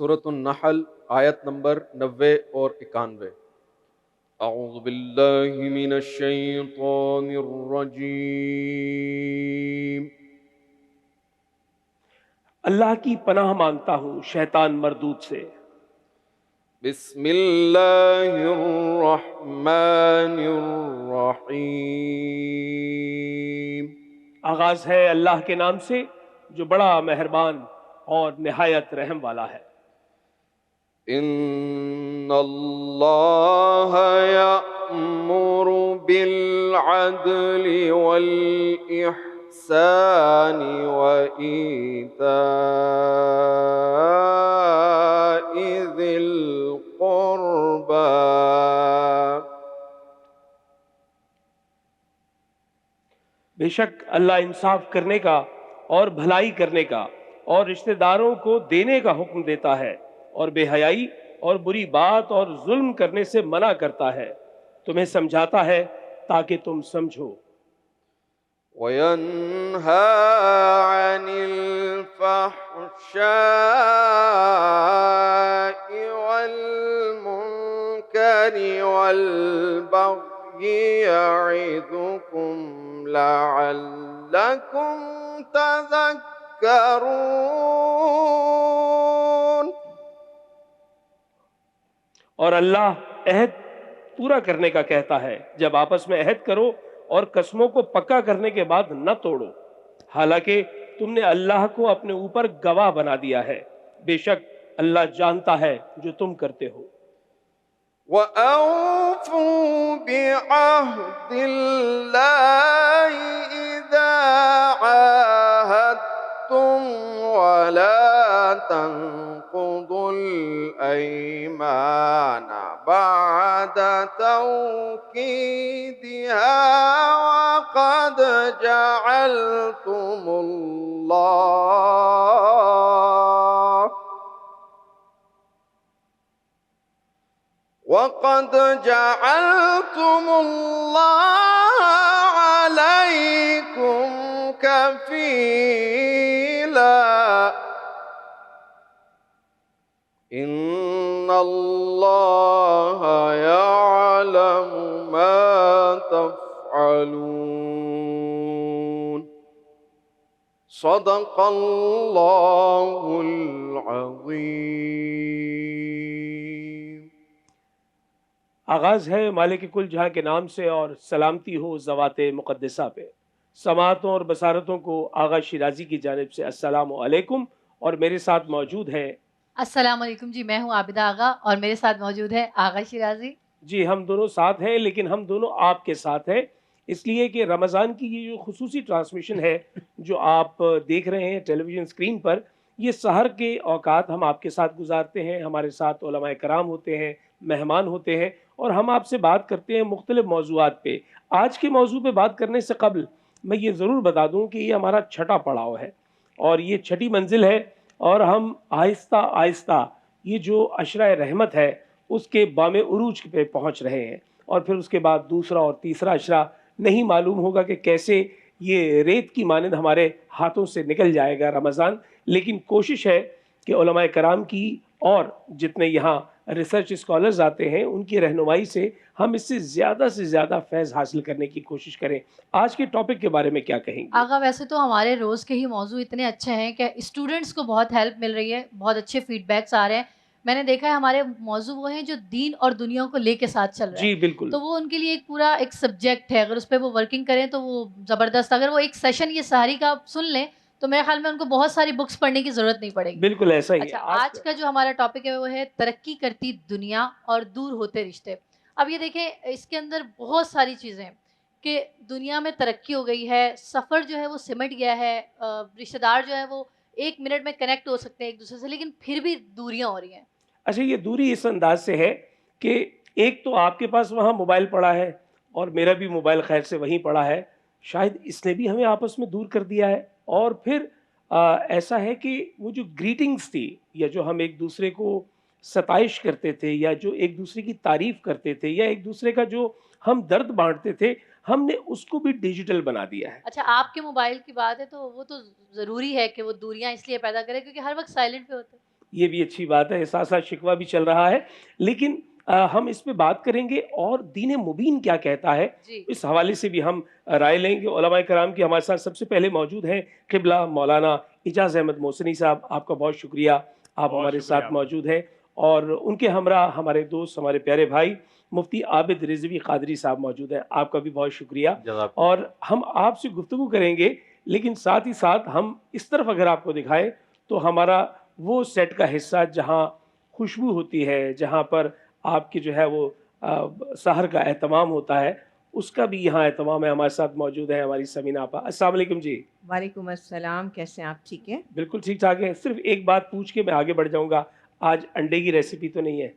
सूरतुन नहल आयत नंबर 90 और 91। अऊज़ु बिल्लाहि मिनश शैतानिर रजीम। अल्लाह की पनाह मांगता हूँ शैतान मरदूद से। बिस्मिल्लाहिर रहमानिर रहीम। आगाज है अल्लाह के नाम से जो बड़ा मेहरबान और निहायत रहम वाला है। इन्नल्लाह यअमुरु बिल अदलि वल इहसानि व ईताइ ज़िल क़ुरबा। बेशक अल्लाह इंसाफ करने का और भलाई करने का और रिश्तेदारों को देने का हुक्म देता है और बेहयाई और बुरी बात और जुल्म करने से मना करता है, तुम्हें समझाता है ताकि तुम समझो। वयन्हा अनिल फ़हशाइ वल मुनकरि वल बग़्यि यइज़ुकुम लअल्लकुम तज़क्करून। और अल्लाह अहद पूरा करने का कहता है, जब आपस में अहद करो और कसमों को पक्का करने के बाद न तोड़ो, हालांकि तुमने अल्लाह को अपने ऊपर गवाह बना दिया है। बेशक अल्लाह जानता है जो तुम करते हो। वअऊफू बिअहदिल्लाहि इज़ा आहादतुम वला तंकुदुल ऐमाना बअद तौकीदिहा वक़द जअलतुमुल्लाह अलैकुम कफीला। इन्नल्लाह यअलमु मा तफ़अलून। सदक़ल्लाहुल अज़ीम। आगाज है मालिक कुल जहां के नाम से और सलामती हो ज़वाते मुक़द्दसा पे। समातों और बसारतों को आगा शिराजी की जानिब से अस्सलामु अलैकुम। और मेरे साथ मौजूद है अस्सलाम वालेकुम जी, मैं हूँ आबिदा आगा और मेरे साथ मौजूद है आगा शिराजी। जी, हम दोनों साथ हैं, लेकिन हम दोनों आपके साथ हैं, इसलिए कि रमज़ान की ये जो खुसूसी ट्रांसमिशन है जो आप देख रहे हैं टेलीविज़न स्क्रीन पर, ये सहर के औकात हम आपके साथ गुज़ारते हैं। हमारे साथ उलमाए कराम होते हैं, मेहमान होते हैं और हम आपसे बात करते हैं मुख्तलिफ़ मौज़ूआत पे। आज के मौज़ू पे बात करने से क़ब्ल मैं ये ज़रूर बता दूँ कि ये हमारा छठा पड़ाव है और ये छठी मंजिल है और हम आहिस्ता-आहिस्ता ये जो अशरा रहमत है उसके बामे उरूज पे पहुंच रहे हैं और फिर उसके बाद दूसरा और तीसरा अशरा नहीं मालूम होगा कि कैसे ये रेत की मानंद हमारे हाथों से निकल जाएगा रमज़ान। लेकिन कोशिश है कि उलमाए कराम की और जितने यहाँ रिसर्च स्कॉलर्स आते हैं उनकी रहनुमाई से हम इससे ज़्यादा फैज़ हासिल करने की कोशिश करें। आज के टॉपिक के बारे में क्या कहेंगे? आगा वैसे तो हमारे रोज़ के ही मौज़ू इतने अच्छे हैं कि स्टूडेंट्स को बहुत हेल्प मिल रही है, बहुत अच्छे फीडबैक्स आ रहे हैं। मैंने देखा है हमारे मौज़ू वो हैं जो दीन और दुनिया को लेके साथ चल रहे हैं। जी, बिल्कुल। तो वो उनके लिए एक पूरा एक सब्जेक्ट है, अगर उस पे वो वर्किंग करें तो वो ज़बरदस्त। अगर वो एक सेशन ये सारी का सुन लें, तो मेरे ख़्याल में उनको बहुत सारी बुक्स पढ़ने की ज़रूरत नहीं पड़ेगी। बिल्कुल ऐसा ही है। अच्छा, आज का जो हमारा टॉपिक है वो है तरक्की करती दुनिया और दूर होते रिश्ते। अब ये देखें इसके अंदर बहुत सारी चीज़ें हैं कि दुनिया में तरक्की हो गई है, सफ़र जो है वो सिमट गया है, रिश्तेदार जो है वो 1 मिनट में कनेक्ट हो सकते हैं एक-दूसरे से, लेकिन फिर भी दूरियाँ हो रही हैं। अच्छा, ये दूरी इस अंदाज से है कि एक तो आपके पास वहाँ मोबाइल पड़ा है और मेरा भी मोबाइल खैर से वहीं पड़ा है। शायद इसने भी हमें आपस में दूर कर दिया है और फिर ऐसा है कि वो जो ग्रीटिंग्स थी या जो हम एक दूसरे को सताइश करते थे या जो एक दूसरे की तारीफ़ करते थे या एक दूसरे का जो हम दर्द बाँटते थे, हमने उसको भी डिजिटल बना दिया है। अच्छा, आपके मोबाइल की बात है तो वो तो ज़रूरी है कि वो दूरियाँ इसलिए पैदा करे क्योंकि हर वक़्त साइलेंट पे होते हैं। ये भी अच्छी बात है, साथ साथ शिकवा भी चल रहा है। लेकिन हम इस पे बात करेंगे और दीन मुबीन क्या कहता है, जी। इस हवाले से भी हम राय लेंगे। उलमाए कराम की हमारे साथ सबसे पहले मौजूद हैं क़िबला मौलाना इजाज़ अहमद मोहसिनी साहब, आपका बहुत शुक्रिया, आप बहुत हमारे शुक्रिया साथ मौजूद हैं। और उनके हमरा हमारे दोस्त, हमारे प्यारे भाई मुफ्ती आबिद रिजवी कादरी साहब मौजूद हैं, आपका भी बहुत शुक्रिया। और हम आपसे गुफ्तगू करेंगे, लेकिन साथ ही साथ हम इस तरफ अगर आपको दिखाएं तो हमारा वो सेट का हिस्सा जहाँ खुशबू होती है, जहाँ पर आपके जो है वो सहर का एहतमाम होता है, उसका भी यहाँ एहतमाम है। हमारे साथ मौजूद है हमारी समीना आपा। अस्सलाम वालेकुम जी। वालेकुम अस्सलाम, कैसे हैं आप? ठीक है, बिल्कुल ठीक ठाक है। सिर्फ एक बात पूछ के मैं आगे बढ़ जाऊँगा, आज अंडे की रेसिपी तो नहीं है?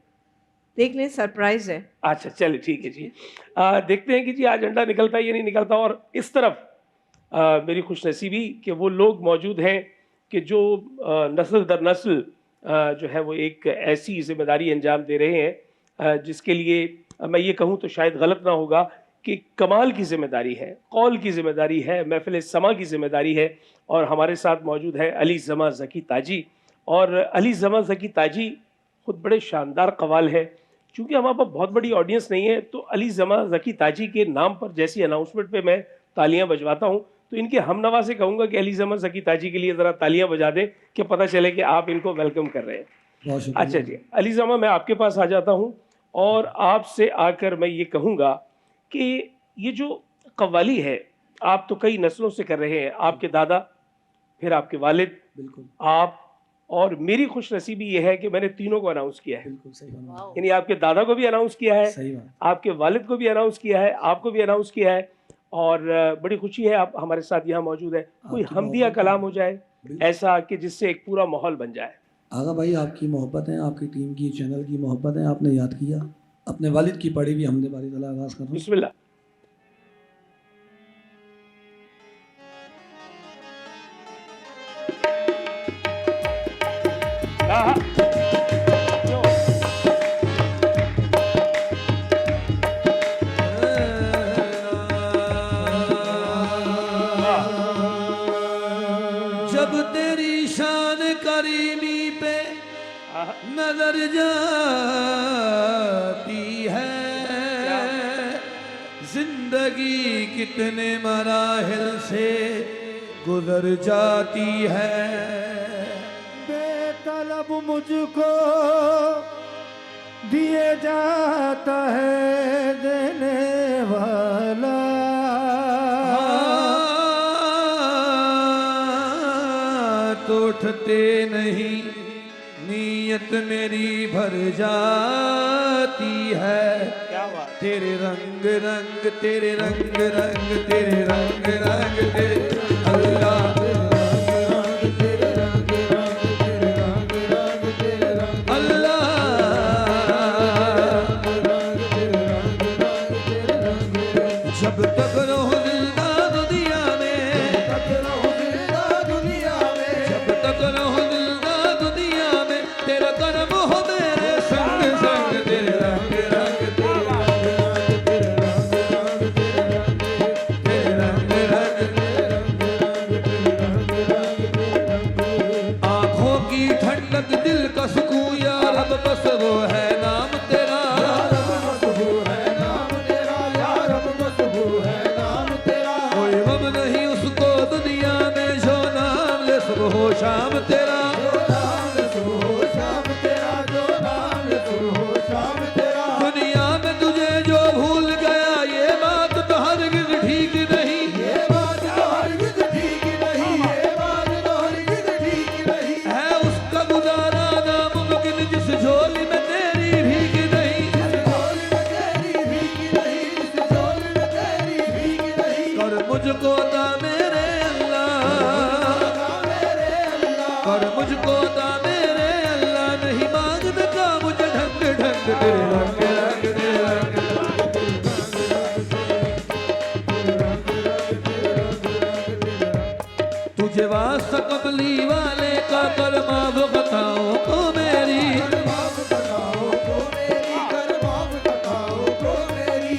देख लें, सरप्राइज है। अच्छा चलिए ठीक है जी। देखते हैं कि जी आज अंडा निकलता है या नहीं निकलता। और इस तरफ मेरी खुशनसीबी कि वो लोग मौजूद हैं कि जो नस्ल दर नस्ल जो है वो एक ऐसी जिम्मेदारी अंजाम दे रहे हैं जिसके लिए मैं ये कहूँ तो शायद गलत ना होगा कि कमाल की जिम्मेदारी है, कौल की जिम्मेदारी है, महफिल समा की जिम्मेदारी है। और हमारे साथ मौजूद है अली ज़मा ज़की ताजी। और अली ज़मा ज़की ताजी खुद बड़े शानदार कवाल है। चूँकि हमारे पास बहुत बड़ी ऑडियंस नहीं है, तो अली ज़मा ज़की ताजी के नाम पर जैसी अनाउंसमेंट पे मैं तालियां बजवाता हूँ, तो इनके हमनवा से कहूँगा कि अली ज़मा ज़की ताजी के लिए ज़रा तालियां बजा दें कि पता चले कि आप इनको वेलकम कर रहे हैं। अच्छा जी, अली ज़मा मैं आपके पास आ जाता हूँ और आपसे आकर मैं ये कहूँगा कि ये जो कव्वाली है, आप तो कई नस्लों से कर रहे हैं, आपके दादा, फिर आपके वालिद, बिल्कुल आप, और मेरी खुशनसीबी ये है कि मैंने तीनों को अनाउंस किया है। बिल्कुल सही बात, वाओ। यानी आपके दादा को भी अनाउंस किया है, सही बात। आपके वालिद को भी अनाउंस किया है, आपको भी अनाउंस किया है। और बड़ी खुशी है आप हमारे साथ यहाँ मौजूद है। कोई आपकी हमदिया मोहब्बत कलाम है। हो जाए बिल्कुल। ऐसा कि जिससे एक पूरा माहौल बन जाए। आगा भाई, आपकी मोहब्बत है, आपकी टीम की, चैनल की मोहब्बत है, आपने याद किया अपने वालिद की पढ़ी हुई हमदे बारी तला आगाज़ कर रहा हूँ। बिस्मिल्लाह। हाँ, जब तेरी शान करीमी पे हाँ, नजर जाती है, जिंदगी कितने मराहिल से गुजर जाती है। बेतलब मुझको दिए जाता है देने वाला, तो उठते नहीं नीयत मेरी भर जाती है। क्या बात। तेरे रंग रंग तेरे रंग रंग तेरे रंग रंग तेरे अल्लाह जब तक रहो जिंदा दुनिया में, जब तक रहो जिंदा दुनिया में, तेरा कर्म हो मेरे संग संग तेरे रंग रंग तेरे रंग रंग आँखों की ठंडक, दिल का सुकून, या रब बस वो है नाम तेरा। कोई गम नहीं उसको दुनिया में, जो नाम ले सुबह हो शाम तेरा। दुनिया में तुझे जो भूल गया, ये बात तो हरगिज़ ठीक नहीं। है उसका गुजारा नामुमकिन, जिस झोली में तेरी भीख नहीं। कर मुझको दा मेरे अल्लाह, कर मुझको दा मेरे अल्लाह, नहीं मांगने का मुझे ढंग ढंग तेरे रंग रंग तेरे रंग तुझे वास्ता कबली वाले का कर माफ बताओ को मेरी।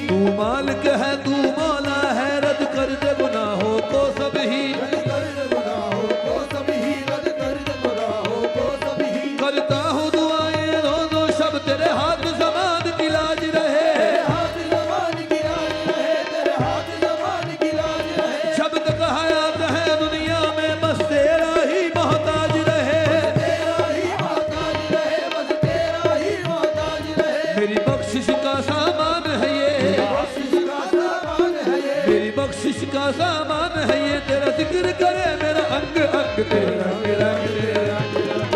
तू मालिक है, तू मौला है, रद्द कर दे गुनाहों को सब ही। करता जिक्र करे मेरा अंग अंग तेरे रंग रंग तेरे रंग रंग तेरे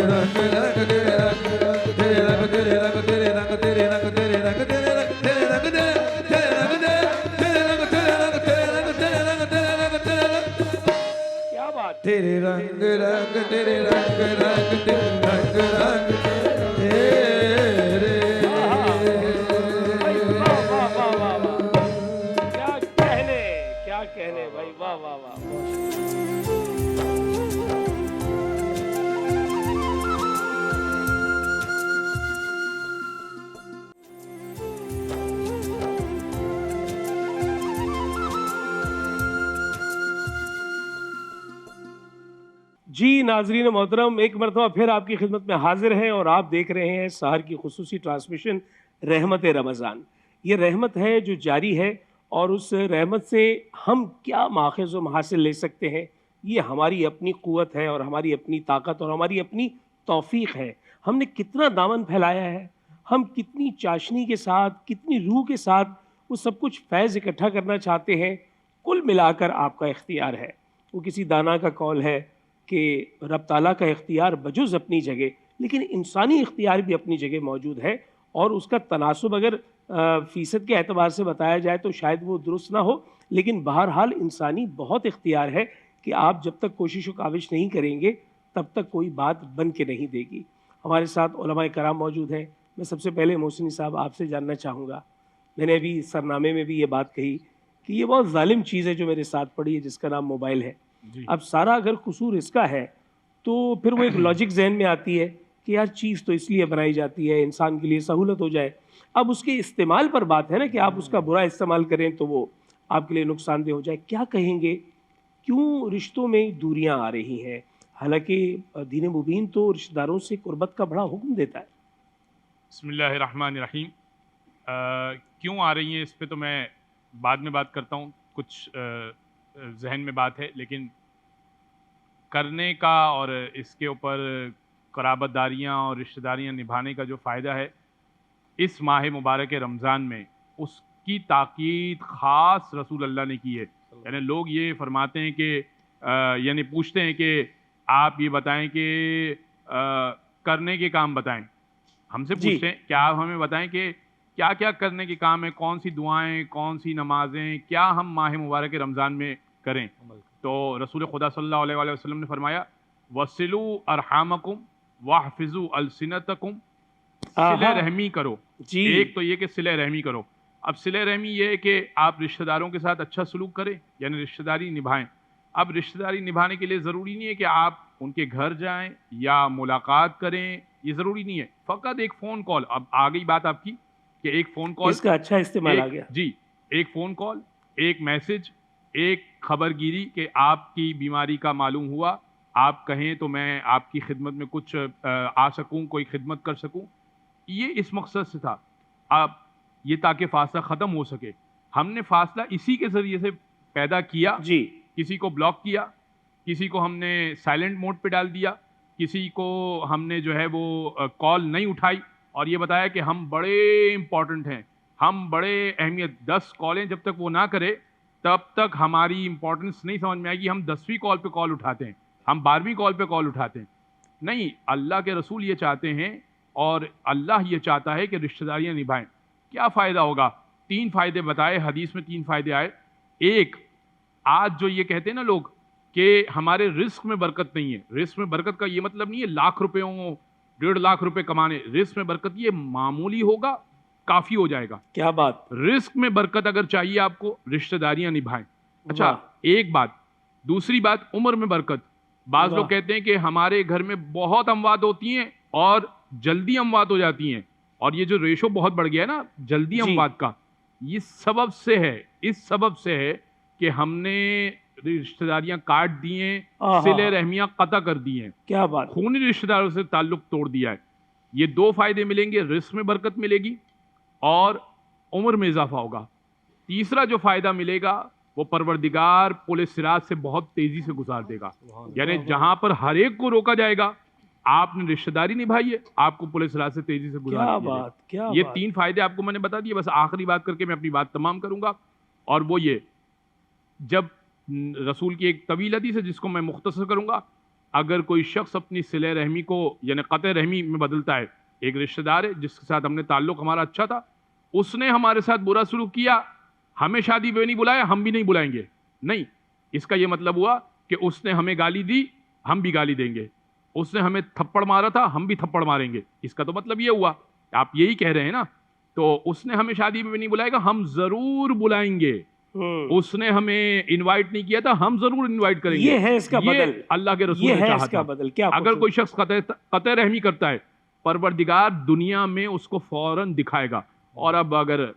रंग रंग तेरे रंग रंग तेरे रंग तेरे रंग तेरे रंग तेरे रंग तेरे रंग तेरे रंग तेरे रंग तेरे रंग तेरे रंग तेरे रंग तेरे रंग तेरे रंग तेरे रंग तेरे रंग क्या बात। तेरे रंग रंग तेरे रंग रंग तेरे रंग रंग तेरे भाई वाह वाह वाह वाह वाह, क्या कहने भाई, वाह वाह वाह। जी नाजरीन मोहतरम, एक मरतबा फिर आपकी खिदमत में हाजिर हैं और आप देख रहे हैं सहर की खुसूसी ट्रांसमिशन रहमत रमज़ान। ये रहमत है जो जारी है और उस रहमत से हम क्या माखज़ व महासिल ले सकते हैं, ये हमारी अपनी क़ुव्वत है और हमारी अपनी ताकत और हमारी अपनी तौफ़ीक़ है। हमने कितना दामन फैलाया है, हम कितनी चाशनी के साथ, कितनी रूह के साथ वो सब कुछ फैज़ इकट्ठा करना चाहते हैं। कुल मिलाकर आपका इख्तियार है। वो किसी दाना का कौल है कि रब ताला का इख्तियार बजुज़ अपनी जगह, लेकिन इंसानी इख्तियार भी अपनी जगह मौजूद है और उसका तनासुब अगर फ़ीसद के एतबार से बताया जाए तो शायद वो दुरुस्त ना हो, लेकिन बहरहाल इंसानी बहुत इख्तियार है कि आप जब तक कोशिश व काविश नहीं करेंगे तब तक कोई बात बन के नहीं देगी। हमारे साथ उलमाए कराम मौजूद हैं। मैं सबसे पहले मोहसिनी साहब आपसे जानना चाहूँगा, मैंने अभी सरनामे में भी ये बात कही कि ये बहुत ज़ालिम चीज़ है जो मेरे साथ पड़ी है, जिसका नाम मोबाइल है। अब सारा अगर कसूर इसका है तो फिर वो एक लॉजिक जहन में आती है कि यार चीज़ तो इसलिए बनाई जाती है इंसान के लिए सहूलत हो जाए। अब उसके इस्तेमाल पर बात है ना कि आप उसका बुरा इस्तेमाल करें तो वो आपके लिए नुकसानदेह हो जाए। क्या कहेंगे, क्यों रिश्तों में दूरियां आ रही हैं? हालांकि दीन मुबीन तो रिश्तेदारों से कुर्बत का बड़ा हुक्म देता है। बिस्मिल्लाहिर्रहमानिर्रहीम। क्यों आ रही हैं इस पे तो मैं बाद में बात करता हूँ, कुछ जहन में बात है, लेकिन करने का और इसके ऊपर क़राबतदारियाँ और रिश्तेदारियाँ निभाने का जो फ़ायदा है इस माह मुबारक रमज़ान में, उसकी ताकीद ख़ास रसूल अल्लाह ने की है। यानी लोग ये फरमाते हैं कि यानी पूछते हैं कि आप ये बताएं कि करने के काम बताएं, हमसे पूछते हैं क्या आप हमें बताएं कि क्या क्या करने के काम है, कौन सी दुआएं, कौन सी नमाजें, क्या हम माह मुबारक रमज़ान में करें। तो रसूल खुदा सल्लल्लाहु अलैहि वसल्लम ने फरमाया वसिलू अरहामकुम वहफिजू अलसिनतकुम, सिले रहमी करो। एक तो ये कि सिले रहमी करो। अब सिले रहमी ये है कि आप रिश्तेदारों के साथ अच्छा सलूक करें, यानी रिश्तेदारी निभाएं। अब रिश्तेदारी निभाने के लिए ज़रूरी नहीं है कि आप उनके घर जाएं या मुलाकात करें, ये ज़रूरी नहीं है। फ़कत एक फ़ोन कॉल, अब आ गई बात आपकी कि एक फ़ोन कॉल, इसका अच्छा इस्तेमाल आ गया जी। एक फ़ोन कॉल, एक मैसेज, एक खबरगिरी कि आपकी बीमारी का मालूम हुआ, आप कहें तो मैं आपकी खिदमत में कुछ आ सकूं, कोई खिदमत कर सकूं, ये इस मकसद से था। अब ये ताकि फासला ख़त्म हो सके, हमने फासला इसी के ज़रिए से पैदा किया जी। किसी को ब्लॉक किया, किसी को हमने साइलेंट मोड पे डाल दिया, किसी को हमने जो है वो कॉल नहीं उठाई और ये बताया कि हम बड़े इम्पॉर्टेंट हैं, हम बड़े अहमियत। 10 कॉलें जब तक वो ना करे तब तक हमारी इंपॉर्टेंस नहीं समझ में आएगी। हम 10वीं कॉल पे कॉल उठाते हैं, हम 12वीं कॉल पे कॉल उठाते हैं। नहीं, अल्लाह के रसूल ये चाहते हैं और अल्लाह ये चाहता है कि रिश्तेदारियाँ निभाएं। क्या फ़ायदा होगा? 3 फ़ायदे बताए हदीस में, 3 फ़ायदे आए। एक, आज जो ये कहते हैं ना लोग कि हमारे रिस्क में बरकत नहीं है, रिस्क में बरकत का ये मतलब नहीं है लाख रुपयों 1.5 लाख रुपए कमाने। रिस्क में बरकत ये मामूली होगा, काफ़ी हो जाएगा। क्या बात। रिस्क में बरकत अगर चाहिए आपको, रिश्तेदारियां निभाएं। अच्छा, एक बात। दूसरी बात, उम्र में बरकत। बाज़ लोग कहते हैं कि हमारे घर में बहुत अमवात होती हैं और जल्दी अमवात हो जाती हैं, और ये जो रेशो बहुत बढ़ गया है ना जल्दी अमवात का, ये सबब से है, इस सबब से है कि हमने रिश्तेदारियां काट दी हैं, सिले रहमियां कता कर दी हैं। क्या बात। खूनी रिश्तेदारों से ताल्लुक तोड़ दिया है। ये 2 फ़ायदे मिलेंगे, रिस्क में बरकत मिलेगी और उम्र में इजाफा होगा। तीसरा जो फ़ायदा मिलेगा वो परवरदिगार पुल सिरात से बहुत तेज़ी से गुजार देगा। यानी जहां पर हर एक को रोका जाएगा, आपने रिश्तेदारी निभाई है, आपको पुल सिरात से तेज़ी से गुजार दिया। ये 3 फ़ायदे आपको मैंने बता दिए। बस आखिरी बात करके मैं अपनी बात तमाम करूंगा, और वो ये जब रसूल की एक तवील हदीस है जिसको मैं मुख्तसर करूँगा, अगर कोई शख्स अपनी सिले रहमी को यानी क़त रहमी में बदलता है, एक रिश्तेदार है जिसके साथ हमने ताल्लुक़ हमारा अच्छा था, उसने हमारे साथ बुरा सलूक किया, हमें शादी पे नहीं बुलाया, हम भी नहीं बुलाएंगे, नहीं। इसका ये मतलब हुआ कि उसने हमें गाली दी, हम भी गाली देंगे, उसने हमें थप्पड़ मारा था, हम भी थप्पड़ मारेंगे। इसका तो मतलब ये हुआ, आप यही कह रहे हैं ना। तो उसने हमें शादी में नहीं बुलाएगा, हम ज़रूर बुलाएंगे। उसने हमें इनवाइट नहीं किया था, हम जरूर इनवाइट करेंगे। ये है इसका बदल, अल्लाह के रसूल ये ने है चाहा इसका था। बदल। क्या अगर कोई शख्स कतई रहमी करता है, परवरदिगार दुनिया में उसको फौरन दिखाएगा। और अब अगर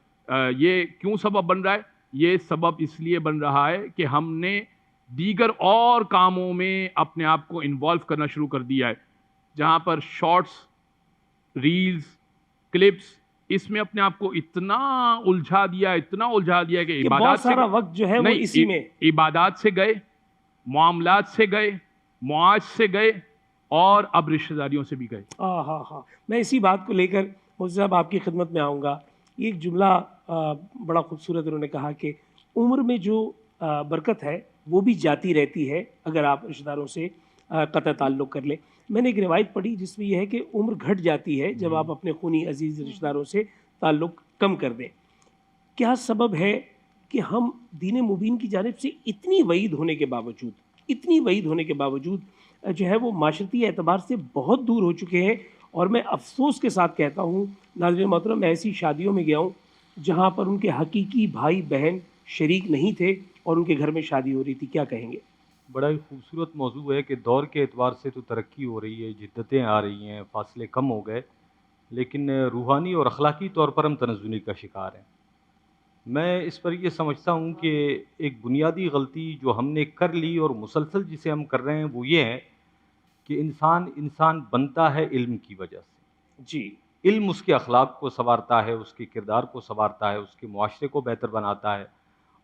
ये क्यों सबब बन रहा है, ये सबब इसलिए बन रहा है कि हमने दीगर और कामों में अपने आप को इन्वॉल्व करना शुरू कर दिया है, जहाँ पर शॉर्ट्स, रील्स, क्लिप्स, इसमें अपने आप को इतना उलझा दिया कि इबादत से सारा वक्त जो है वो इसी में, इबादत से गए, मामलात से गए, मुआश से गए और अब रिश्तेदारियों से भी गए। हाँ, मैं इसी बात को लेकर मुझे साहब आपकी खिदमत में आऊँगा। ये एक जुमला बड़ा खूबसूरत उन्होंने कहा कि उम्र में जो बरकत है वो भी जाती रहती है अगर आप रिश्तेदारों से कतई ताल्लुक़ कर लें। मैंने एक रिवायत पढ़ी जिसमें यह है कि उम्र घट जाती है जब आप अपने खूनी अजीज़ रिश्तेदारों से ताल्लुक़ कम कर दें। क्या सबब है कि हम दीन मुबीन की जानिब से इतनी वईद होने के बावजूद जो है वो माशरती एतबार से बहुत दूर हो चुके हैं? और मैं अफसोस के साथ कहता हूँ नाज़रीन मोहतरम, मैं ऐसी शादियों में गया हूँ जहाँ पर उनके हकीकी भाई बहन शरीक नहीं थे और उनके घर में शादी हो रही थी। क्या कहेंगे? बड़ा ही खूबसूरत मौजू है कि दौर के एतबार से तो तरक्की हो रही है, जिद्दतें आ रही हैं, फासले कम हो गए, लेकिन रूहानी और अखलाकी तौर पर हम तनज़्ज़ुली का शिकार हैं। मैं इस पर ये समझता हूँ कि एक बुनियादी गलती जो हमने कर ली और मुसलसल जिसे हम कर रहे हैं वो ये है कि इंसान बनता है इल्म की वजह से। जी, इल्म उसके अखलाक को संवारता है, उसके किरदार को संवारता है, उसके मुआशरे को बेहतर बनाता है,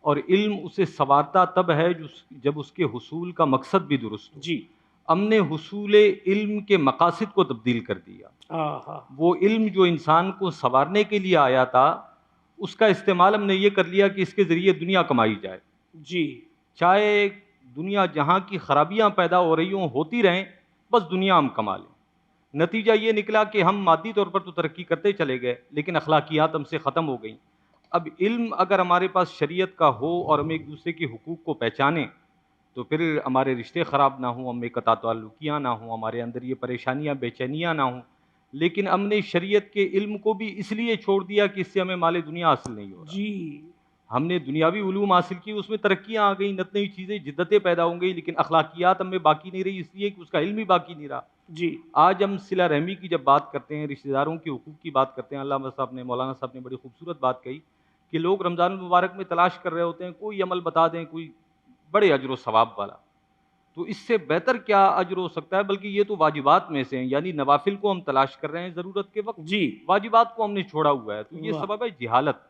और इल्म उसे संवारता तब है जब उसके हुसूल का मकसद भी दुरुस्त हो। जी, हमने हुसूले इल्म के मकासद को तब्दील कर दिया। वो इल्म जो इंसान को संवारने के लिए आया था, उसका इस्तेमाल हमने ये कर लिया कि इसके ज़रिए दुनिया कमाई जाए। जी, चाहे दुनिया जहाँ की खराबियाँ पैदा हो रही हों, होती रहें, बस दुनिया हम कमा लें। नतीजा ये निकला कि हम मादी तौर पर तो तरक्की करते चले गए, लेकिन अखलाकियात हमसे ख़त्म हो गई। अब इल्म अगर हमारे पास शरीयत का हो और हम एक दूसरे के हुकूक को पहचानें, तो फिर हमारे रिश्ते ख़राब ना हों, हमें कता ताल्लुकियाँ ना हों, हमारे अंदर ये परेशानियाँ, बेचैनियाँ ना हों। लेकिन हमने शरीयत के इल्म को भी इसलिए छोड़ दिया कि इससे हमें माले दुनिया हासिल नहीं हो रहा। जी, हमने दुनियावी उलूम हासिल की, उसमें तरक्कियाँ आ गई, नई चीज़ें, जिद्दतें पैदा हो गई, लेकिन अखलाकियात हमें बाकी नहीं रही, इसलिए कि उसका इल्म ही बाकी नहीं रहा। जी, आज हम सिला रहमी की जब बात करते हैं, रिश्तेदारों के हुकूक की बात करते हैं, अल्लामा साहब ने, मौलाना साहब ने बड़ी खूबसूरत बात कही कि लोग रमज़ान मुबारक में तलाश कर रहे होते हैं, कोई अमल बता दें, कोई बड़े अजर व सवाब वाला। तो इससे बेहतर क्या अजर हो सकता है? बल्कि ये तो वाजिबात में से हैं, यानी नवाफिल को हम तलाश कर रहे हैं ज़रूरत के वक्त, जी, वाजिबात को हमने छोड़ा हुआ है। तो ये वाह। सबब है जिहालत,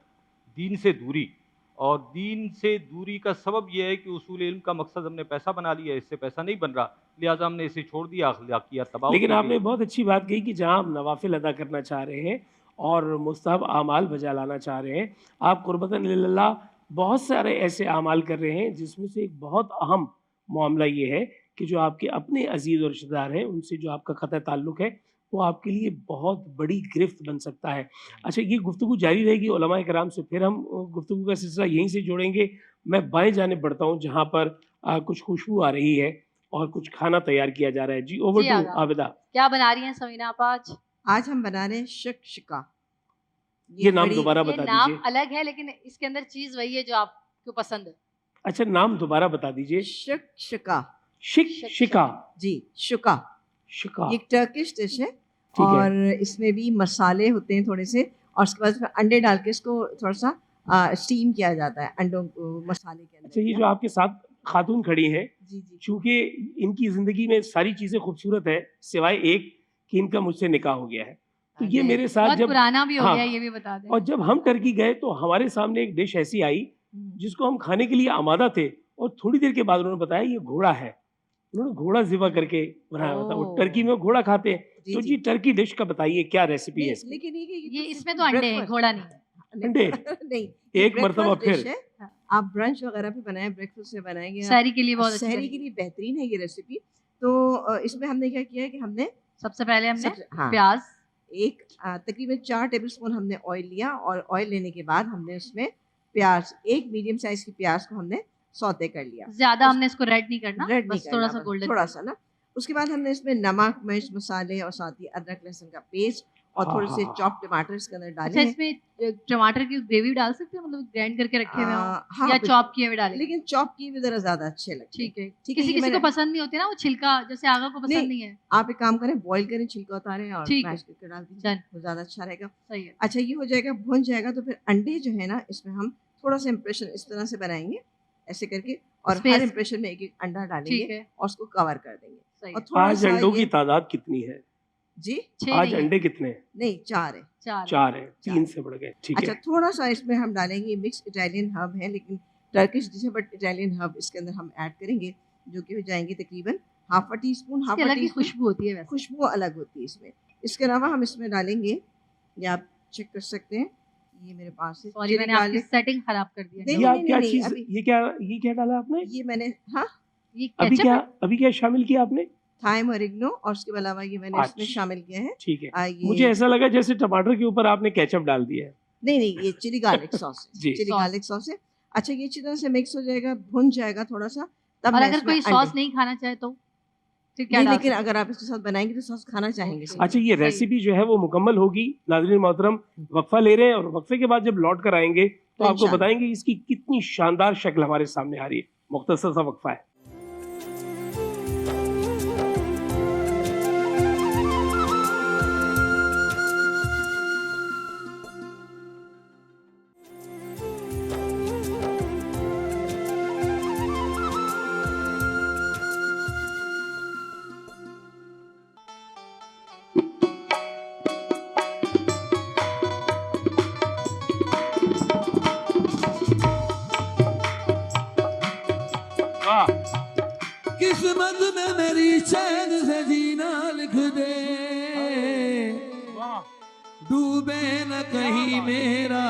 दीन से दूरी। और दीन से दूरी का सबब यह है कि उसूल इल्म का मकसद हमने पैसा बना लिया, इससे पैसा नहीं बन रहा, लिहाजा हमने इसे छोड़ दिया, अखलाकियात तबाह। लेकिन आपने बहुत अच्छी बात कही कि जहाँ हम नवाफिल अदा करना चाह रहे हैं और मुस्तहब आमाल बजा लाना चाह रहे हैं, आप कुर्बतन लिल्लाह बहुत सारे ऐसे आमाल कर रहे हैं जिसमें से एक बहुत अहम मामला ये है कि जो आपके अपने अजीज़ और रिश्तेदार हैं उनसे जो आपका क़तई ताल्लुक़ है वो आपके लिए बहुत बड़ी गिरफ्त बन सकता है। अच्छा, ये गुफ्तगू जारी रहेगी उलमाए किराम से, फिर हम गुफ्तगू का सिलसिला यहीं से जोड़ेंगे। मैं बाएं जानिब बढ़ता हूँ जहाँ पर कुछ खुशबू आ रही है और कुछ खाना तैयार किया जा रहा है। जी, ओवर जी, टू आगा। आबिदा। क्या बना रही हैं समीना आप आज? आज हम बना रहे हैं शिका। ये नाम बड़ी- दोबारा ये बता नाम दीजिए। अलग है लेकिन इसके अंदर चीज वही है जो आपको पसंद है। अच्छा, नाम दोबारा बता दीजिए। शिका शिका जी, शुका। शिका, ये एक टर्किश डिश है ठीक है। और इसमें भी मसाले होते हैं थोड़े से, और उसके बाद फिर अंडे डाल के इसको थोड़ा सा स्टीम किया जाता है अंडों को मसाले के अंदर। अच्छा, ये जो आपके साथ खातून खड़ी हैं, जी जी चूंकि इनकी ज़िंदगी में सारी चीज़ें खूबसूरत है सिवाय एक कि इनका मुझसे निकाह हो गया है। तो ये अरे, मेरे साथ बहुत जब पुराना भी हो हाँ, गया, ये भी बता दें। और जब हम टर्की गए तो हमारे सामने एक डिश ऐसी आई जिसको हम खाने के लिए आमादा थे, और थोड़ी देर के बाद उन्होंने बताया ये घोड़ा है। उन्होंने घोड़ा ज़िबा करके बनाया होता है, वो ओह। टर्की में घोड़ा खाते हैं। जी, तो जी। जी, टर्की डिश का बताइए क्या रेसिपी है इसकी? लेकिन ये इसमें तो अंडे हैं, घोड़ा नहीं है। अंडे? नहीं, एक मर्तबा breakfast फिर। dish है। आप ब्रंच वगैरह पे बनाएं, ब्रेकफास्ट में बनाएंगे, शहरी के लिए बहुत अच्छी शहरी बनी। के लिए बेहतरीन है ये रेसिपी। तो इसमें हमने क्या किया है कि हमने सबसे पहले हमने हाँ, प्याज, एक तकरीबन 4 टेबलस्पून हमने ऑयल लिया और ऑयल लेने के बाद हमने उसमें प्याज, एक मीडियम साइज की प्याज को हमने सौते कर लिया। ज्यादा हमने इसको रेड नहीं करना, रेड नहीं बस करना, थोड़ा सा बस गोल्डन, थोड़ा सा ना। उसके बाद हमने इसमें नमक, मिर्च, मसाले और साथ ही अदरक लहसुन का पेस्ट और थोड़े से आहा। चॉप टमाटर इसके अंदर डाले अच्छा हैं। इसमें टमाटर की ग्रेवी डाल सकते हैं, मतलब ग्राइंड करके रखे हुए हों हाँ, या बिल्कुल। चॉप किए हुए डालें? लेकिन चॉप किए हुए जरा ज्यादा अच्छे लगते हैं। ठीक है, ठीक है, किसी ये किसी को मैंने- पसंद नहीं होते ना वो छिलका, जैसे आगा को पसंद नहीं है। आप एक काम करें, बॉईल करें, छिलका उतारें और ठीक है। मैश करके डाल दीजिए, Done. वो ज्यादा अच्छा रहेगा। सही है। अच्छा, ये हो जाएगा, भुन जाएगा तो फिर अंडे जो है ना, इसमें हम थोड़ा सा इम्प्रेशन इस तरह से बनाएंगे, ऐसे करके, और Space- हर इम्प्रेशन में एक एक अंडा ठीक डालेंगे है, और उसको कवर कर देंगे। सही और है। थोड़ा आज सा अंडों की ये- तादाद कितनी है? जी 6 आज नहीं है, अंडे कितने हैं? नहीं, 4 है। 4 4 है, 3 चार। से बढ़ गए। ठीक अच्छा, है। थोड़ा सा इसमें हम डालेंगे, मिक्स इटालियन हर्ब है, लेकिन टर्किश डिश है, बट इटालियन हर्ब इसके अंदर हम ऐड करेंगे, जो कि हो जाएंगे तकरीबन half a tea spoon, half इसकी अ अलग टी ही स्पून। खुशबू होती है वैसे। खुशबू अलग होती है इसमें। इसके अलावा हम इसमें डालेंगे, ये आप चेक कर सकते हैं, ये मेरे पास है सॉरी, मैंने आपकी सेटिंग खराब कर दी है। नहीं, ये आप क्या नहीं, चीज, अभी- ये क्या डाला आपने? ये मैंने, हाँ, ये अभी केचप क्या है? अभी क्या शामिल किया आपने? थाइम ऑरिगेनो, और उसके अलावा ये मैंने इसमें अच्छा। शामिल किया है। ठीक है। ये मुझे ऐसा लगा जैसे टमाटर के ऊपर आपने केचप डाल दिया है। नहीं, ये चिली गार्लिक सॉस है। जी। Chilli sauce. गार्लिक सॉस है। अच्छा, ये अच्छी तरह से मिक्स हो जाएगा, भुन जाएगा थोड़ा सा, तब और मैं अगर इसमें कोई अंडे- सॉस नहीं खाना चाहे तो फिर क्या नहीं, डाल लेकिन सकते हैं? अगर आप इसके साथ बनाएंगे तो सॉस खाना चाहेंगे सब। अच्छा, ये सही। रेसिपी जो है वो मुकम्मल होगी। नाज़रीन मोहतरम, वक्फा ले रहे हैं और वक्फे के बाद जब लौट कर आएंगे तो आपको इंशाल्लाह। बताएंगे इसकी कितनी शानदार शक्ल हमारे सामने आ रही है। मुख्तसर सा वक्फा है। वाह, किस्मत में मेरी चैन से जीना लिख दे, वाह। डूबे न कहीं मेरा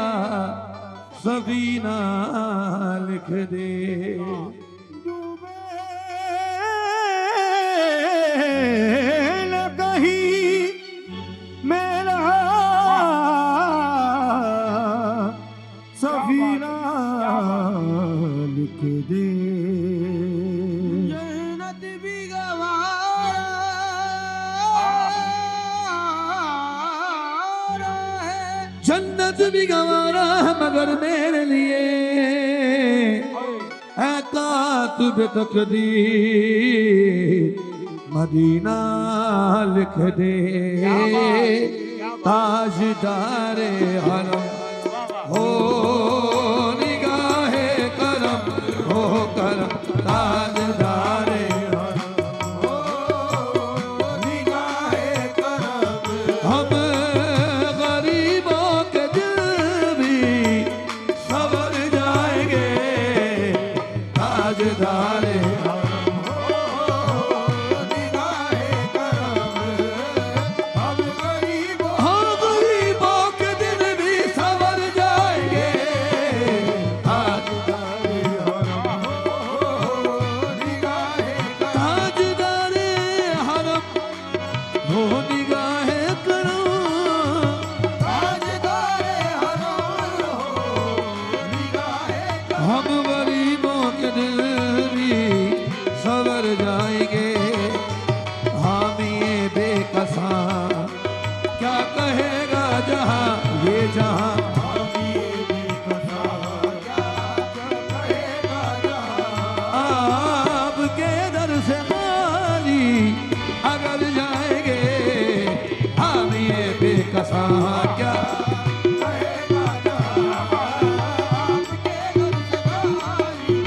सफीना लिख दे। न कहीं मेरा सफीना लिख दे। जन्नत भी गवारा है, जन्नत भी गवारा है, मगर मेरे लिए है कातिब तकदीर मदीना लिख दे। ताजदार हरम हो निगाहे करम, हो करम, ताजदार हरम हो निगाहे करम। हम गरीबों के दिल भी सवर जाएंगे, ताजदार हरम हो निगाहे करम। हम गरीबों के दिल भी सवर जाएंगे, ताजदार हरम हो निगाहे करम। ताजदार हरम हो निगाहे करम, ताजदार हरम हो निगाहे करम। हम गरीबों के दिल भी सवर जाएंगे, हामी बेकसा क्या कहेगा जहां ये जहां। आपके दर से खाली अगर जाएंगे, हामी बेकसा क्या कहेगा जहां। आपके दर से खाली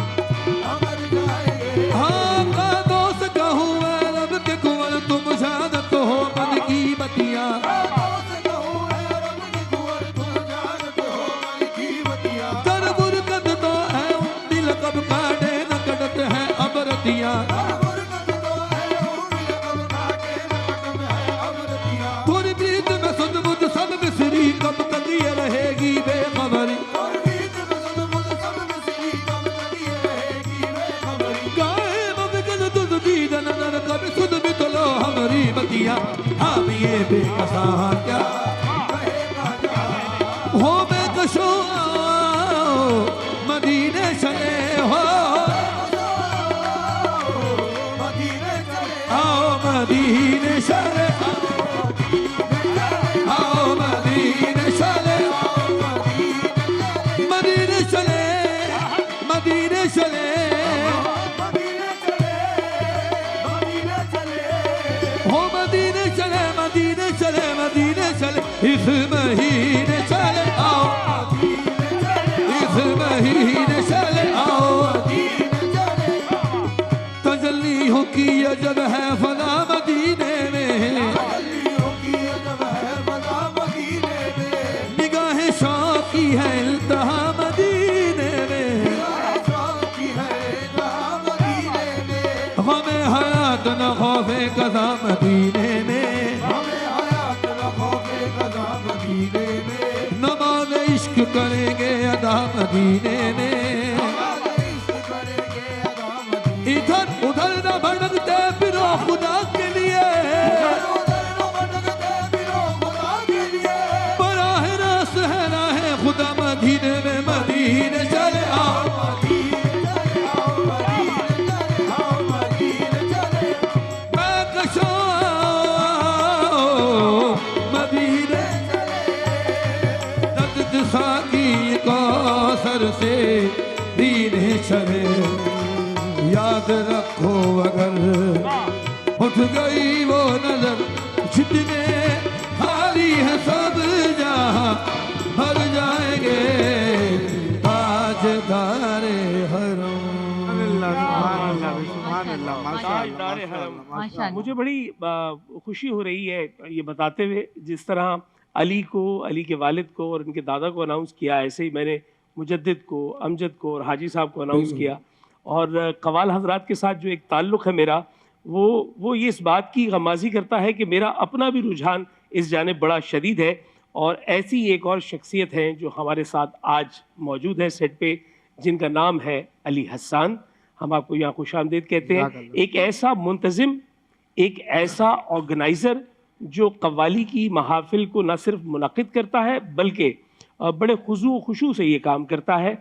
अगर जाएंगे, आपका दोस्त कहूँ मैं रब के कुंवर, तुम जानत हो मन की बतिया। कर बुरकत तो है दिल कब काटे न कटत है अब रतिया। थोड़ी प्रीत में सुध बुध सब मिस कसा क्या हो मैं कशो मदीने चले हो आओ मदीने चले आओ मदीने चले मदीने चले मदीने चले हो मदीने चले मदीने चले मदीने चले इस महीने चले आओ इस महीने चले आओ तजल्लियों की अजब है फना मदीने में निगाहें शौक की है इल्तहा मदीने में हमें हयात न खौफे कज़ा मदीने में नमाज इश्क करेंगे अदा मदीने में इधर उधर न भटकते फिरो खुदा के लिए बराह रास्त है राह खुदा मदीने में मदीने चले आओ मैं कशो मदीने दर्द साकी कौसर से दीने चले याद रखो अगर उठ गई वो नजर जितने खाली है सब जहां भर जाएंगे ताजदारे हरम माशाल्लाह। मुझे बड़ी खुशी हो रही है ये बताते हुए, जिस तरह अली को, अली के वालिद को और उनके दादा को अनाउंस किया, ऐसे ही मैंने मुजद्दिद को, अमजद को और हाजी साहब को अनाउंस किया। और कवाल हजरात के साथ जो एक ताल्लुक़ है मेरा, वो ये इस बात की गमाज़ी करता है कि मेरा अपना भी रुझान इस जानिब बड़ा शदीद है। और ऐसी एक और शख्सियत हैं जो हमारे साथ आज मौजूद है सेट पे, जिनका नाम है अली हसान। हम आपको यहाँ खुशामदीद कहते हैं। एक ऐसा मुंतज़िम, एक ऐसा ऑर्गेनाइज़र जो कव्वाली की महाफिल को न सिर्फ मुनक़िद करता है बल्कि बड़े खुशू खुशू से ये काम करता है।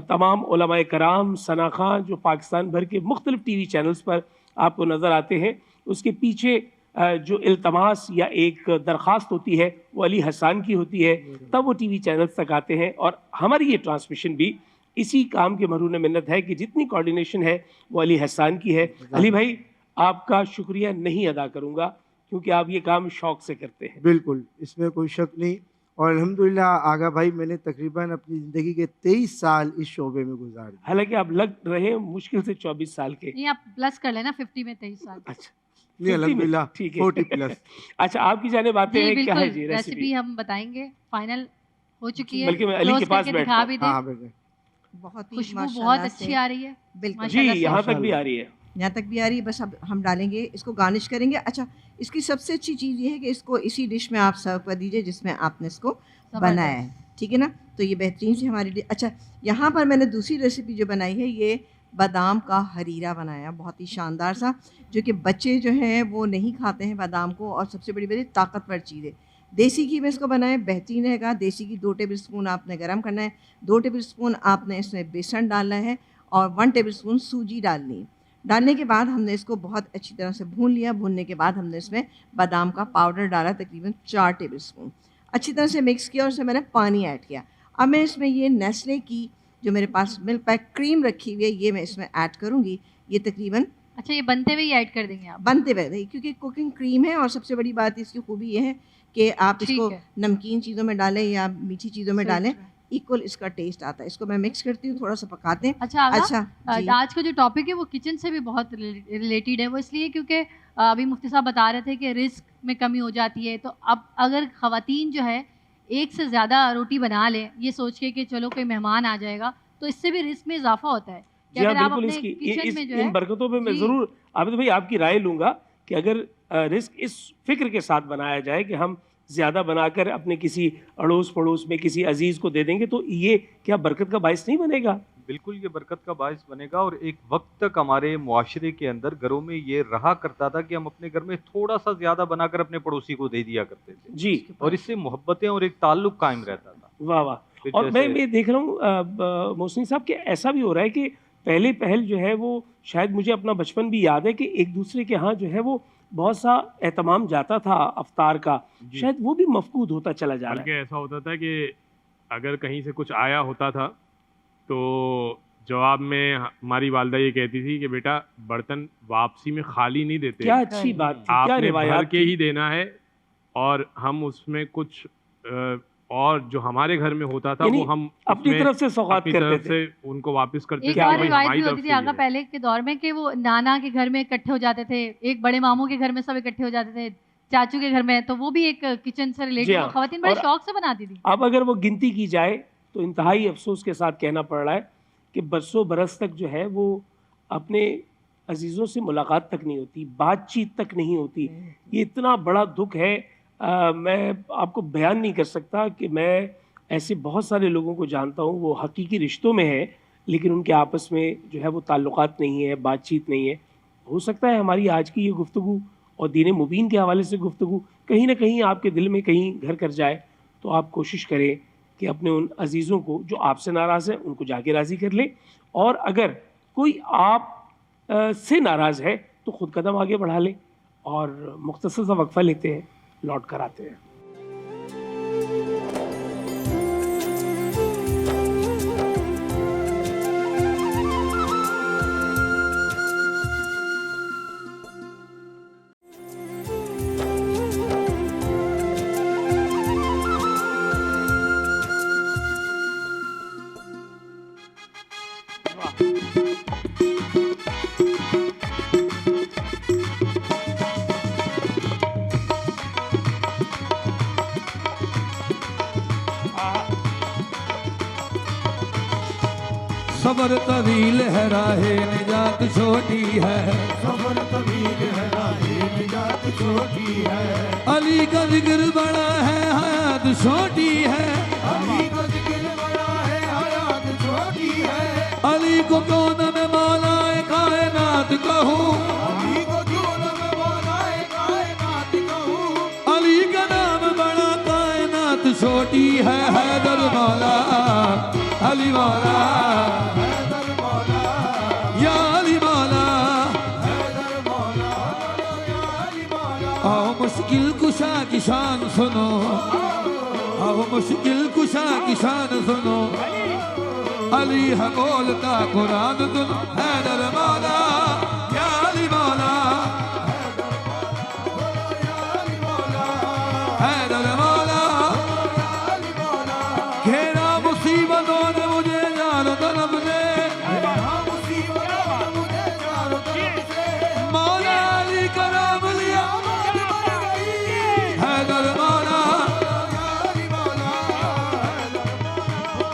तमाम उलमाए कराम, सना खां जो पाकिस्तान भर के मुख्तलिफ TV चैनल्स पर आपको नज़र आते हैं, उसके पीछे जो इल्तमास या एक दरख्वास्त होती है वो अली हसान की होती है, तब वो TV चैनल्स तक आते हैं। और हमारी ये ट्रांसमिशन भी इसी काम के मरून मिन्नत है कि जितनी कोऑर्डिनेशन है वो अली हसान की है। अली भाई, आपका शुक्रिया नहीं अदा करूँगा क्योंकि आप ये काम शौक़ से करते हैं। बिल्कुल, इसमें कोई शक नहीं। और अल्हम्दुलिल्लाह आगा भाई, मैंने तकरीबन अपनी ज़िंदगी के 23 साल इस शोबे में गुजार दिए। हालांकि आप लग रहे हैं मुश्किल से 24 साल के। नहीं, आप प्लस कर लेना 50 में 23 साल। अच्छा, नहीं, अल्हम्दुलिल्लाह ठीक है, 40 प्लस। अच्छा, आपकी जाने बातें हैं, क्या है जी रेसिपी हम बताएंगे, फाइनल हो चुकी है। बल्कि मैं अली के पास बैठता हूं। भी दे। हाँ बेटे, बहुत ही खुशबू माशाल्लाह बहुत से, अच्छी आ रही है। बिल्कुल जी, यहाँ तक भी आ रही है। यहाँ तक भी आ रही है। बस अब हम डालेंगे, इसको गार्निश करेंगे। अच्छा, इसकी सबसे अच्छी चीज़ ये है कि इसको इसी डिश में आप सर्व कर दीजिए जिसमें आपने इसको बनाया है, ठीक है ना। तो ये बेहतरीन सी हमारी डिश। अच्छा, यहाँ पर मैंने दूसरी रेसिपी जो बनाई है, ये बादाम का हरीरा बनाया, बहुत ही शानदार सा, जो कि बच्चे जो हैं वो नहीं खाते हैं बादाम को, और सबसे बड़ी बात ताकतवर चीज़ है। देसी घी में इसको बनाएं, बेहतरीन रहेगा। देसी घी 2 टेबल स्पून आपने गर्म करना है, 2 टेबल स्पून आपने इसमें बेसन डालना है और 1 टेबल स्पून सूजी डालनी है। डालने के बाद हमने इसको बहुत अच्छी तरह से भून लिया। भूनने के बाद हमने इसमें बादाम का पाउडर डाला, तकरीबन 4 टेबल स्पून। अच्छी तरह से मिक्स किया और उसमें मैंने पानी ऐड किया। अब मैं इसमें ये नेस्ले की जो मेरे पास मिल्क पैक क्रीम रखी हुई है, ये मैं इसमें ऐड करूँगी। ये तकरीबन, अच्छा, ये बनते हुए ही ऐड कर देंगे आप? बनते हुए, क्योंकि कुकिंग क्रीम है। और सबसे बड़ी बात इसकी खूबी ये है कि आप इसको नमकीन चीज़ों में डालें या मीठी चीज़ों में डालें, इक्वल इसका टेस्ट आता है। इसको मैं मिक्स करती हूँ, थोड़ा सा पकाते हैं। अच्छा, जी। आज का जो टॉपिक है वो किचन से भी बहुत रिलेटेड है। वो इसलिए क्योंकि अभी मुफ्ती साहब बता रहे थे कि रिस्क में कमी हो जाती है। तो अब अगर ख़वातीन जो है एक से ज़्यादा रोटी बना लें, ये सोच के कि चलो कोई मेहमान आ जाएगा, तो इससे भी रिस्क में इजाफा होता है। जी हाँ, बिल्कुल। इसकी इन बरकतों पे मैं ज़रूर आबिद भाई आपकी राय लूँगा कि अगर रिस्क इस फिक्र के साथ बनाया जाए कि हम ज़्यादा बनाकर अपने किसी अड़ोस पड़ोस में किसी अजीज़ को दे देंगे, तो ये क्या बरकत का बायस नहीं बनेगा? बिल्कुल ये बरकत का बायस बनेगा। और एक वक्त तक हमारे मुआशरे के अंदर घरों में ये रहा करता था कि हम अपने घर में थोड़ा सा ज़्यादा बनाकर अपने पड़ोसी को दे दिया करते थे, जी, और इससे मोहब्बतें और एक ताल्लुक कायम रहता था। वाह वाह। फिर और मैं जैसे मैं देख रहा हूँ मोहसिन साहब कि ऐसा भी हो रहा है कि पहले पहल जो है वो, शायद मुझे अपना बचपन भी याद है कि एक दूसरे के यहाँ जो है वो बहुत सा एहतमाम जाता था अफ्तार का, जी। शायद वो भी मफकूद होता चला जा रहा बल्कि है। ऐसा होता था कि अगर कहीं से कुछ आया होता था तो जवाब में हमारी वालदा ये कहती थी कि बेटा बर्तन वापसी में खाली नहीं देते, क्या अच्छी बात थी, क्या आपने भर रिवायात के थी। ही देना है, और हम उसमें कुछ और जो हमारे घर में होता था यानी वो हम अपनी उसमें तरफ से सौगात अपनी करते तरफ थे। से उनको वापस करते एक थे क्या और कि भाई रिवायत हमारी भी तरफ होती से थी ये आगा है। पहले के दौर में कि वो नाना के घर में इकट्ठे हो जाते थे, एक बड़े मामू के घर में सब इकट्ठे हो जाते थे, चाचू के घर में, तो वो भी एक किचन से जी रिलेटेड हाँ। खवातीन बड़े और शौक से बनाती थी। अब अगर वो गिनती की जाए तो इंतहाई अफसोस के साथ कहना पड़ रहा है कि बरसों बरस तक जो है वो अपने अजीज़ों से मुलाकात तक नहीं होती, बातचीत तक नहीं होती। ये इतना बड़ा दुख है, मैं आपको बयान नहीं कर सकता कि मैं ऐसे बहुत सारे लोगों को जानता हूँ, वो हकीकी रिश्तों में हैं लेकिन उनके आपस में जो है वो ताल्लुकात नहीं है, बातचीत नहीं है। हो सकता है हमारी आज की ये गुफ्तगू और दीन मुबीन के हवाले से गुफ्तगू कहीं ना कहीं आपके दिल में कहीं घर कर जाए, तो आप कोशिश करें कि अपने उन अजीज़ों को जो आपसे नाराज़ हैं उनको जाके राज़ी कर लें, और अगर कोई आप से नाराज़ है तो ख़ुद कदम आगे बढ़ा लें। और मुख्तसर सा वक्फ़ा लेते हैं, लौट कर आते हैं। सबर तवील है राहे निजात छोटी है, सबर तवील है राहे निजात छोटी है, अली का जिक्र बड़ा है हयात छोटी है, अली का जिक्र बड़ा है हयात छोटी है, अली को कौन में मौलाए कायनात कहूँ, अली को क्यों न मैं मौलाए कायनात कहूँ, अली का नाम बड़ा कायनात छोटी है, हैदर मौला अली मौला हैदर मौला, या अली मौला। हैदर मौला, या अली मौला, आओ मुश्किल कुशा की शान सुनो, आओ मुश्किल कुशा की शान सुनो, अली है बोलता कुरान सुनो, हैदर मौला या अली मौला, हैदर मौला। घेरा मुसीबतों ने मुझे यार तरफ से, मुसीबतों ने मुझे चारों तरफ से मौला अली का नाम लिया, आबाद बन गई, हैदर मौला। अली मौला,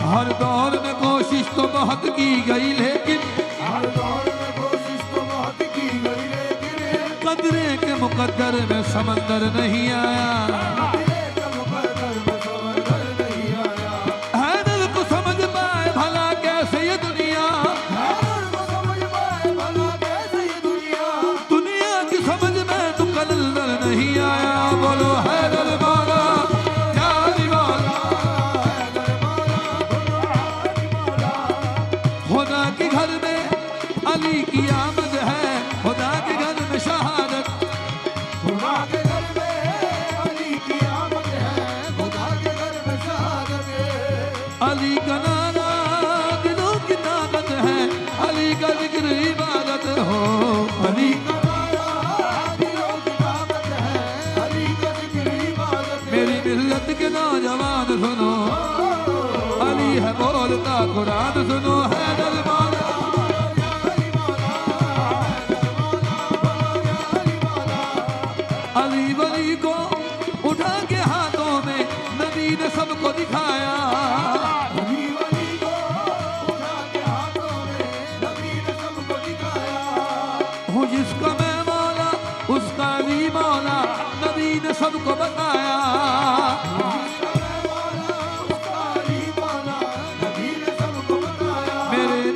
हर दौर में कोशिश तो बहुत की गई लेकिन हर दौर में कोशिश तो बहुत की गई लेकिन कदरे के मुकद्दर में समंदर नहीं आया, एक मुकद्दर में समंदर नहीं आया, हैदर को समझ पाए भला कैसे ये दुनिया, हैदर को समझ पाए भला कैसे ये दुनिया, दुनिया की समझ में तो कलंदर नहीं आया। बोलो हैदर मौला या अली मौला, खुदा के घर में अली की आमद है, खुदा के घर में शहादत, खुदा के घर में अली की आमद है, खुदा के घर में शहादत है, अली का नारा दिलों की ताकत है, अली का जिक्र इबादत हो, अली का नारा दिलों की ताकत है, अली का जिक्र इबादत है। मेरी मिल्लत के नौजवान सुनो, अली है बोलता कुरान सुनो, हैदर मौला। अली वली को उठा के हाथों में नबी ने सबको दिखाया, अली वली को उठा के हाथों में नबी ने सबको दिखाया, हूँ जिसका मैं मौला उसका अली मौला, नबी ने सबको बताया। उसका मैं मौला, उसका अली मौला, नबी ने सबको बताया। मेरे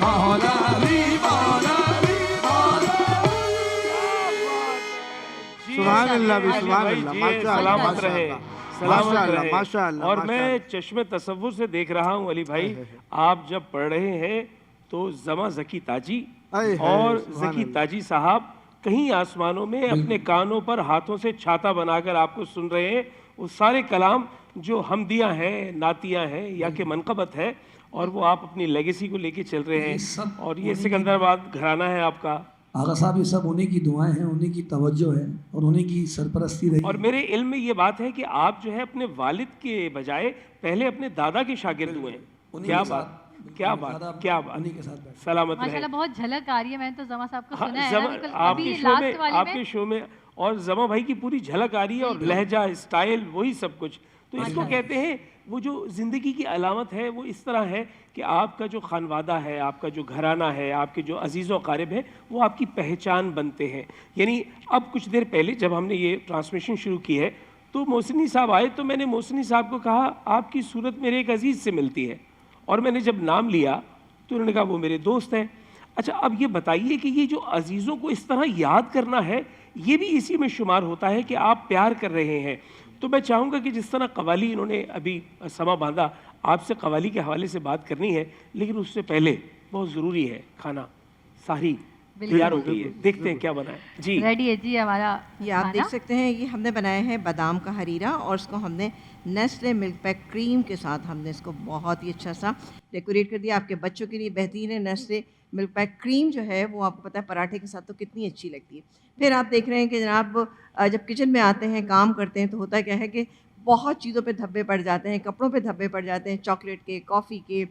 मौलावी मौलावी सुभान अल्लाह भी, अली सुभान भाई अल्लाह, जी, माशाअल्लाह, सलामत रहे, सलामत माशाअल्लाह, रहे। माशाअल्लाह, और माशाअल्लाह। मैं चश्मे तसव्वुर से देख रहा हूँ अली भाई, आप जब पढ़ रहे हैं तो जमा जकी ताजी आए हाय, और सुभान जकी अल्लाह। ताजी साहब कहीं आसमानों में अपने कानों पर हाथों से छाता बनाकर आपको सुन रहे हैं। वो सारे कलाम जो हमदियाँ हैं, नातियाँ हैं या के मनकबत है, और वो आप अपनी लेगेसी को लेके चल रहे ये सब हैं। और ये उन्हीं की- सिकंदराबाद घराना है आपका। आगा साहब ये सब उन्हीं की दुआएं हैं, उन्हीं की तवज्जो है और उन्हीं की सरपरस्ती रही। और मेरे इल्म में ये बात है कि आप जो है अपने वालिद के बजाय पहले अपने दादा के शागिर्द हुए हैं। उन्हीं क्या के बात, साथ, क्या उन्हीं के बात, साथ, क्या बात। उन्हीं के साथ बैठे। सलामत रहे। माशाल्लाह बहुत झलक आ रही है। मैंने तो जमा साहब को हाँ, सुना है ना बिल्कुल आपके अभी शो में, लास्ट वाले आपके शो में और जमा भाई की पूरी झलक आ रही है, और लहजा, स्टाइल, वही सब कुछ। तो इसको कहते हैं, वो जो ज़िंदगी की अलामत है वो इस तरह है कि आपका जो खानवादा है, आपका जो घराना है, आपके जो अजीज़ व क़ारिब हैं, वो आपकी पहचान बनते हैं। यानी अब कुछ देर पहले जब हमने ये ट्रांसमिशन शुरू की है तो मोहसिनी साहब आए, तो मैंने मोहसिनी साहब को कहा आपकी सूरत मेरे एक अजीज़ से मिलती है, और मैंने जब नाम लिया तो उन्होंने कहा वो मेरे दोस्त हैं। अच्छा, अब ये बताइए कि ये जो अजीज़ों को इस तरह याद करना है, ये भी इसी में शुमार होता है कि आप प्यार कर रहे हैं। तो मैं चाहूँगा कि जिस तरह कवाली इन्होंने अभी समा बांधा, आपसे कवाली के हवाले से बात करनी है, लेकिन उससे पहले बहुत ज़रूरी है खाना। सारी तैयार हो गई है, देखते हैं क्या बना है जी। रेडी है जी हमारा ये आप खाना। देख सकते हैं, ये हमने बनाया है बादाम का हरीरा, और इसको हमने नेस्ले मिल्क पैक क्रीम के साथ हमने इसको बहुत ही अच्छा सा डेकोरेट कर दिया। आपके बच्चों के लिए बेहतरीन है। नेस्ले मिल्क पैक क्रीम जो है वो आपको पता है पराठे के साथ तो कितनी अच्छी लगती है। फिर आप देख रहे हैं कि जनाब जब किचन में आते हैं, काम करते हैं, तो होता क्या है कि बहुत चीज़ों पे धब्बे पड़ जाते हैं, कपड़ों पे धब्बे पड़ जाते हैं, चॉकलेट के, कॉफ़ी के,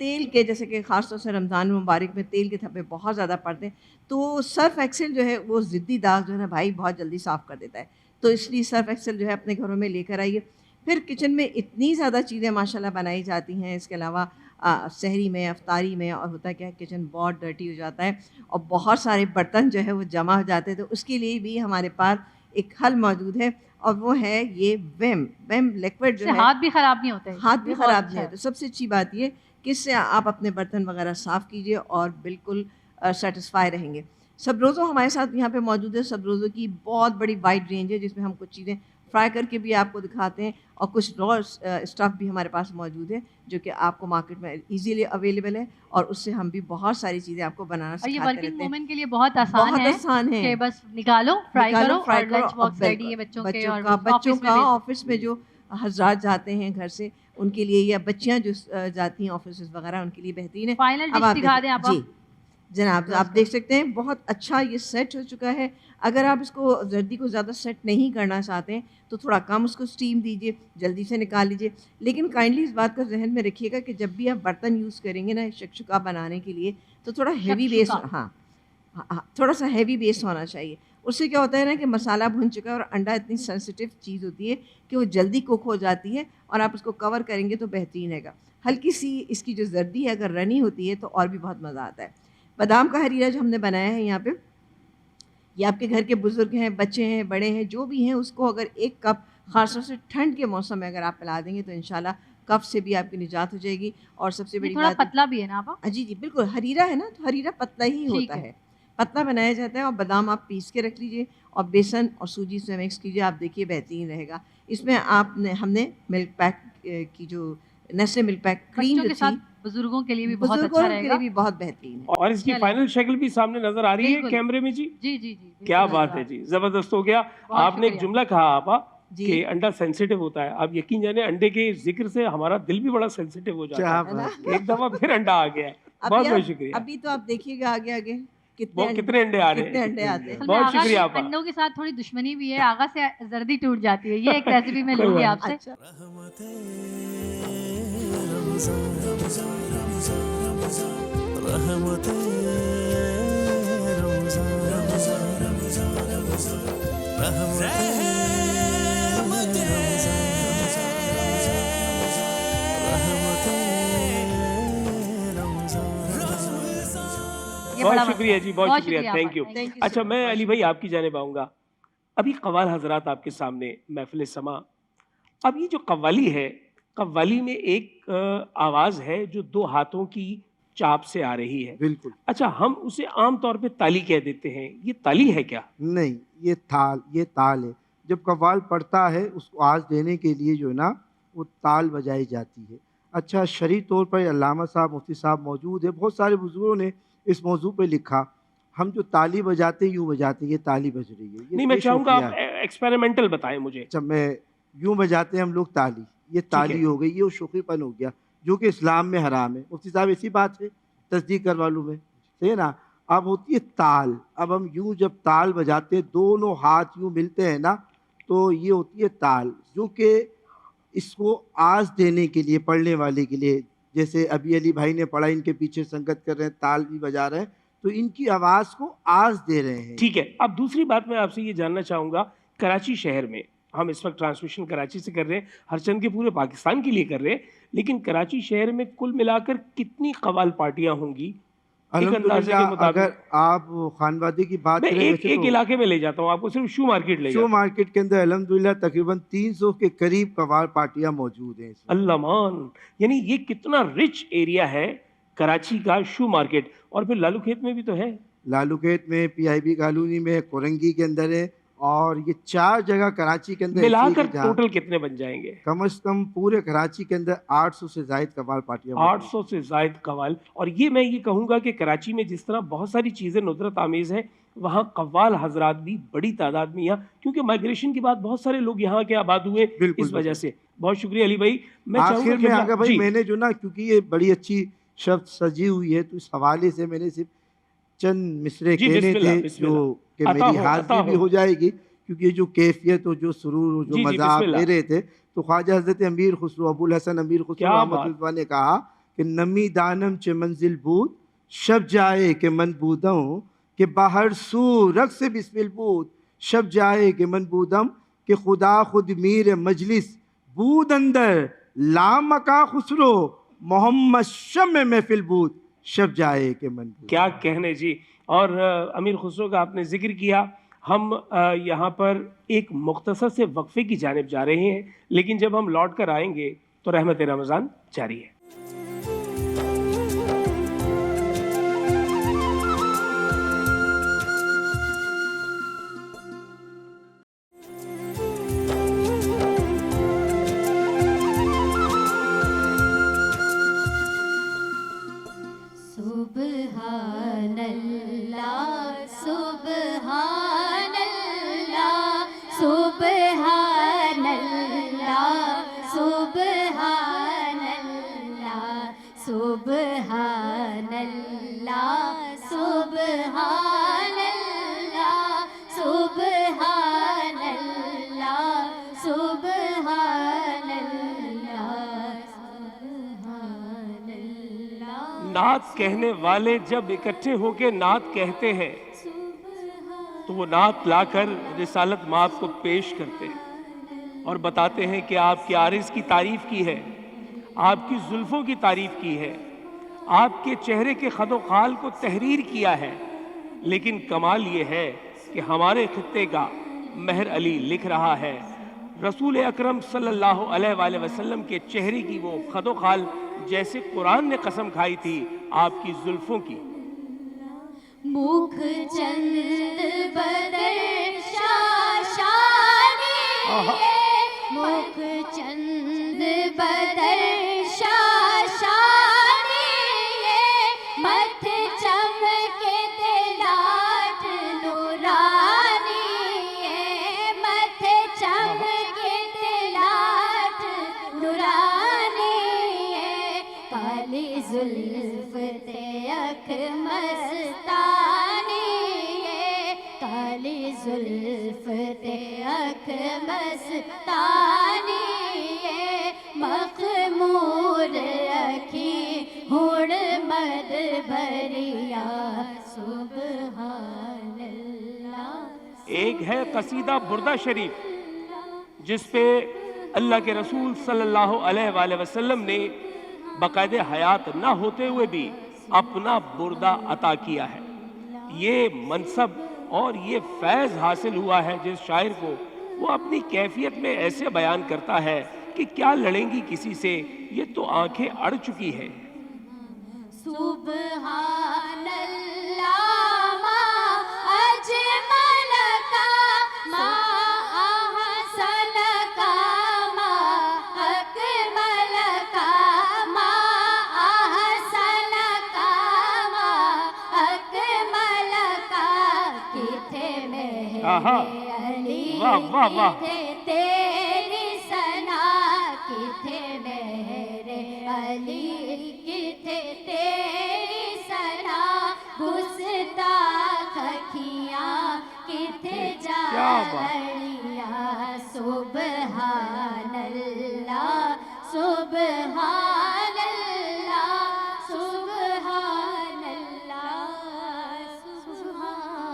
तेल के, जैसे कि ख़ासतौर से रमज़ान मुबारक में तेल के धब्बे बहुत ज़्यादा पड़ते हैं। तो सर्फ़ एक्सेल जो है वो ज़िद्दी दाग जो है ना भाई बहुत जल्दी साफ़ कर देता है। तो इसलिए सर्फ़ एक्सेल जो है अपने घरों में लेकर आइए। फिर किचन में इतनी ज़्यादा चीज़ें माशाल्लाह बनाई जाती हैं। इसके अलावा सहरी में, अफ्तारी में, और होता क्या है किचन बहुत डर्टी हो जाता है और बहुत सारे बर्तन जो है वो जमा हो जाते हैं। तो उसके लिए भी हमारे पास एक हल मौजूद है, और वो है ये वेम लिक्विड जो इससे है। हाथ भी ख़राब नहीं होते। हाथ भी ये बहुत ख़राब अच्छा नहीं है। होते। सबसे अच्छी बात ये कि इससे आप अपने बर्तन वगैरह साफ़ कीजिए और बिल्कुल सेटिस्फाई रहेंगे। सब्रोज़ो हमारे साथ यहाँ पे मौजूद है। सब्रोज़ो की बहुत बड़ी वाइड रेंज है, जिसमें हम कुछ चीज़ें फ्राई करके भी आपको दिखाते हैं, और कुछ रॉ स्टफ़ भी हमारे पास मौजूद है जो कि आपको मार्केट में इजीली अवेलेबल है, और उससे हम भी बहुत सारी चीज़ें आपको बनाना और ये सिखाते वर्किंग रहते हैं। वुमेन के लिए बहुत आसान बहुत है आसान है कि बस निकालो, फ्राई निकालो, करो, फ्राई और करो, लंच बॉक्स और रेडी है बच्चों के, और बच्चों ऑफिस में का भी। ऑफिस में जो हज़रात जाते हैं घर से, उनके लिए, या बच्चियां जो जाती हैं ऑफिस वगैरह, उनके लिए बेहतरीन है। फाइनल अब डिश आप दिखा दें आप। जी जनाब, आप देख सकते हैं बहुत अच्छा ये सेट हो चुका है। अगर आप इसको जर्दी को ज़्यादा सेट नहीं करना चाहते हैं तो थोड़ा कम उसको स्टीम दीजिए, जल्दी से निकाल लीजिए। लेकिन काइंडली इस बात को जहन में रखिएगा कि जब भी आप बर्तन यूज़ करेंगे ना शकशुका बनाने के लिए, तो थोड़ा हेवी बेस, शकशुका। हाँ, थोड़ा सा हेवी बेस होना चाहिए। उससे क्या होता है ना कि मसाला भुन चुका है, और अंडा इतनी सेंसिटिव चीज़ होती है कि वो जल्दी कुक हो जाती है, और आप उसको कवर करेंगे तो बेहतरीन रहेगा। हल्की सी इसकी जो जर्दी है अगर रनी होती है तो और भी बहुत मज़ा आता है। बादाम का हरीरा जो हमने बनाया है यहाँ पे, ये आपके घर के बुज़ुर्ग हैं, बच्चे हैं, बड़े हैं, जो भी हैं, उसको अगर एक कप ख़ासतौर से ठंड के मौसम में अगर आप पिला देंगे तो इंशाल्लाह कफ से भी आपकी निजात हो जाएगी। और सबसे ये बड़ी थोड़ा बात, पतला भी है ना आप? जी बिल्कुल, हरीरा है ना, तो हरीरा पतला ही ठीक होता है। है, पतला बनाया जाता है। और बादाम आप पीस के रख लीजिए और बेसन और सूजी से मिक्स कीजिए, आप देखिए बेहतरीन रहेगा। इसमें हमने मिल्क पैक की जो नेस्ले मिल्क पैक क्रीम बच्चों जो के थी, साथ बुजुर्गों के लिए भी बहुत बुजुर्गों अच्छा के लिए रहेगा। भी बहुत बेहतरीन है। और इसकी चलें। फाइनल शक्ल भी सामने नजर आ रही है बिल्कुल। कैमरे में जी। जी जी जी क्या बिल्कुल बात नज़र है आ जी, जबरदस्त हो गया। बहुत आपने एक शुक्रिया। जुमला कहा आपा जी। कि अंडा सेंसिटिव होता है। आप यकीन जाने अंडे के जिक्र से हमारा दिल भी बड़ा सेंसिटिव हो जाता क्या है। है ना? बात कि एक दफा फिर अंडा आ गया है। बहुत अभी बहुत आप- शुक्रिया। अभी तो आप देखिएगा आगे आगे वो कितने अंडे आ रहे कितने हैं। अंडे आते हैं। असल में बहुत आगा की शुक्रिया आपा। अंडों के साथ थोड़ी दुश्मनी भी है, आगा से जर्दी टूट जाती है। ये एक रेसिपी मैं कोई लूंगी बात आपसे। अच्छा, ये बहुत बड़ा शुक्रिया मसला जी, है। बहुत शुक्रिया, आपा, थैंक यू। Thank you अच्छा, so मैं much. अली भाई आपकी जानिब आऊँगा। अभी कव्वाल हजरात आपके सामने महफिल समा। अब ये जो कव्वाली है, कव्वाली में एक आवाज़ है जो दो हाथों की चाप से आ रही है। बिल्कुल अच्छा, हम उसे आम तौर पे ताली कह देते हैं, ये ताली है क्या? नहीं, ये ताल है। जब कव्वाल पड़ता है उसको आज देने के लिए जो है ना वो ताल बजाई जाती है। अच्छा, शरई तौर पर अल्लामा साहब, मुफ्ती साहब मौजूद है, बहुत सारे बुजुर्गों ने इस मौजू पे लिखा। हम जो ताली बजाते हैं यूँ बजाते हैं, ये ताली बज रही है। नहीं, मैं ये चाहूँगा आप शौकिया है। एक्सपेरिमेंटल बताएं मुझे। अच्छा, मैं यूँ बजाते हैं हम लोग ताली, ये ताली है। हो गई, ये शौकीपन हो गया जो कि इस्लाम में हराम है। मुफ्ती साहब ऐसी बात है, तस्दीक करवा लूँ मैं, सही है ना। अब होती है ताल। अब हम यूँ जब ताल बजाते हैं, दोनों हाथ यूँ मिलते हैं ना, तो ये होती है ताल, जो कि इसको आज देने के लिए, पढ़ने वाले के लिए, जैसे अभी अली भाई ने पढ़ा, इनके पीछे संगत कर रहे हैं, ताल भी बजा रहे हैं, तो इनकी आवाज़ को आज दे रहे हैं। ठीक है। अब दूसरी बात मैं आपसे ये जानना चाहूँगा, कराची शहर में हम इस वक्त ट्रांसमिशन कराची से कर रहे हैं, हरचंद के पूरे पाकिस्तान के लिए कर रहे हैं, लेकिन कराची शहर में कुल मिलाकर कितनी कव्वाल पार्टियां होंगी? एक अंदाजे के मुताबिक अगर आप खानवादी की बात मैं करें, एक वैसे एक तो इलाके में ले जाता हूँ आपको, सिर्फ शू मार्केट ले शो जाता हूँ। मार्केट के अंदर अल्हम्दुलिल्लाह तकरीबन 300 के करीब कव्वाल पार्टियां मौजूद हैं। अल्लाह मान, यानी ये कितना रिच एरिया है कराची का शू मार्केट। और फिर लालू खेत में भी तो है। लालूखेत में, PIB कॉलोनी में, कोरंगी के अंदर है, और ये 4 जगह कराची के अंदर ऐसी है मिलाकर कि जहाँ टोटल कितने बन जाएंगे? कम से कम पूरे कराची के अंदर 800 से ज़ायद कव्वाल पार्टियां मौजूद हैं। 800 से जायद कव्वाल। और ये मैं ये कहूँगा कि कराची में जिस तरह बहुत सारी चीज़ें नुदरत आमेज़ हैं, वहाँ कव्वाल हजरात भी बड़ी तादाद में यहाँ, क्योंकि माइग्रेशन के बाद बहुत सारे लोग यहाँ के आबाद हुए बिल्कुल, इस वजह बिल्कुल। से। बहुत शुक्रिया अली भाई। मैं आखिर चाहूँगा में आगे भाई, जी, मैंने जो ना, क्योंकि ये बड़ी अच्छी शब्द सजी हुई है, तो इस हवाले से मैंने सिर्फ चंद मिसरे जी, कहने बिस्मिल्लाह, थे, बिस्मिल्लाह। जो कि अता मेरी हो, अता हाज़िरी भी हो। हो जाएगी, क्योंकि ये जो कैफियत और जो सुरूर और जो जी, जी, मज़ा आप बिस्मिल्लाह। ले रहे थे, तो ख्वाजा हज़रत अमीर खुसरो, अबुल हसन अमीर खुसरो क्या बात। रहमतुल्लाह ने कहा कि नमी दानम चे मंजिल बूद शब जाए के मन बूदों के बाहर सू रख से बिस्मिल बूद शब जाए के मन बूदम के खुदा खुद मीर मजलिस बूद अंदर लामका खुसरो मोहम्मद शम महफिल बूद शब जाए के मन बूद। क्या कहने जी। और अमीर खुसरो का आपने जिक्र किया। हम यहाँ पर एक मुख्तसर से वक्फे की जानिब जा रहे हैं, लेकिन जब हम लौट कर आएंगे तो रहमत रमज़ान जारी है। सुब्हानल्लाह सुब्हानल्लाह सुब्हानल्लाह सुब्हानल्लाह सुब्हानल्लाह सुब्हानल्लाह सुब्हानल्लाह सुब्हानल्लाह। नात कहने वाले जब इकट्ठे होके नात कहते हैं तो वो नात लाकर रिसालत माब को पेश करते हैं और बताते हैं कि आपके आरिज़ की तारीफ की है, आपकी जुल्फ़ों की तारीफ की है, आपके चेहरे के खदो खाल को तहरीर किया है। लेकिन कमाल ये है कि हमारे खित्ते का महर अली लिख रहा है रसूल अकरम सल्लल्लाहु अलैहि वसल्लम के चेहरे की वो खदो खाल जैसे कुरान ने कसम खाई थी आपकी जुल्फों की। मुख चंद बदर शाशानी मुख चंद बदर शाशानी मथ चमके तेलाट नूरानी मथ चमके तेलाट नूरानी काली जुल्फ ते अख मस्तानी काली जुल्फ ते अख मस्तानी मखमूर अखी हुण मद भरिया सुब्हानल्लाह। एक है कसीदा बुर्दा शरीफ जिस पे अल्लाह के रसूल सल्लल्लाहु अलैहि वसल्लम ने बाकायदे हयात ना होते हुए भी अपना बुर्दा अता किया है। ये मनसब और ये फैज़ हासिल हुआ है जिस शायर को, वो अपनी कैफियत में ऐसे बयान करता है कि क्या लड़ेंगी किसी से, ये तो आंखें अड़ चुकी है। सुबहानल्लाह मा अजमल का मा अहसन का मा अकमल का मा अहसन का मा अकमल का किथे में आहा, अली वाह वाह वाह। किथे तेरी सना किथे मेरे अली किथे तेरी सना गुस्ताख अखियां किथे क्या बात। जालिया सुबहानल्लाह सुबहानल्लाह सुबहानल्लाह सुबहानल्लाह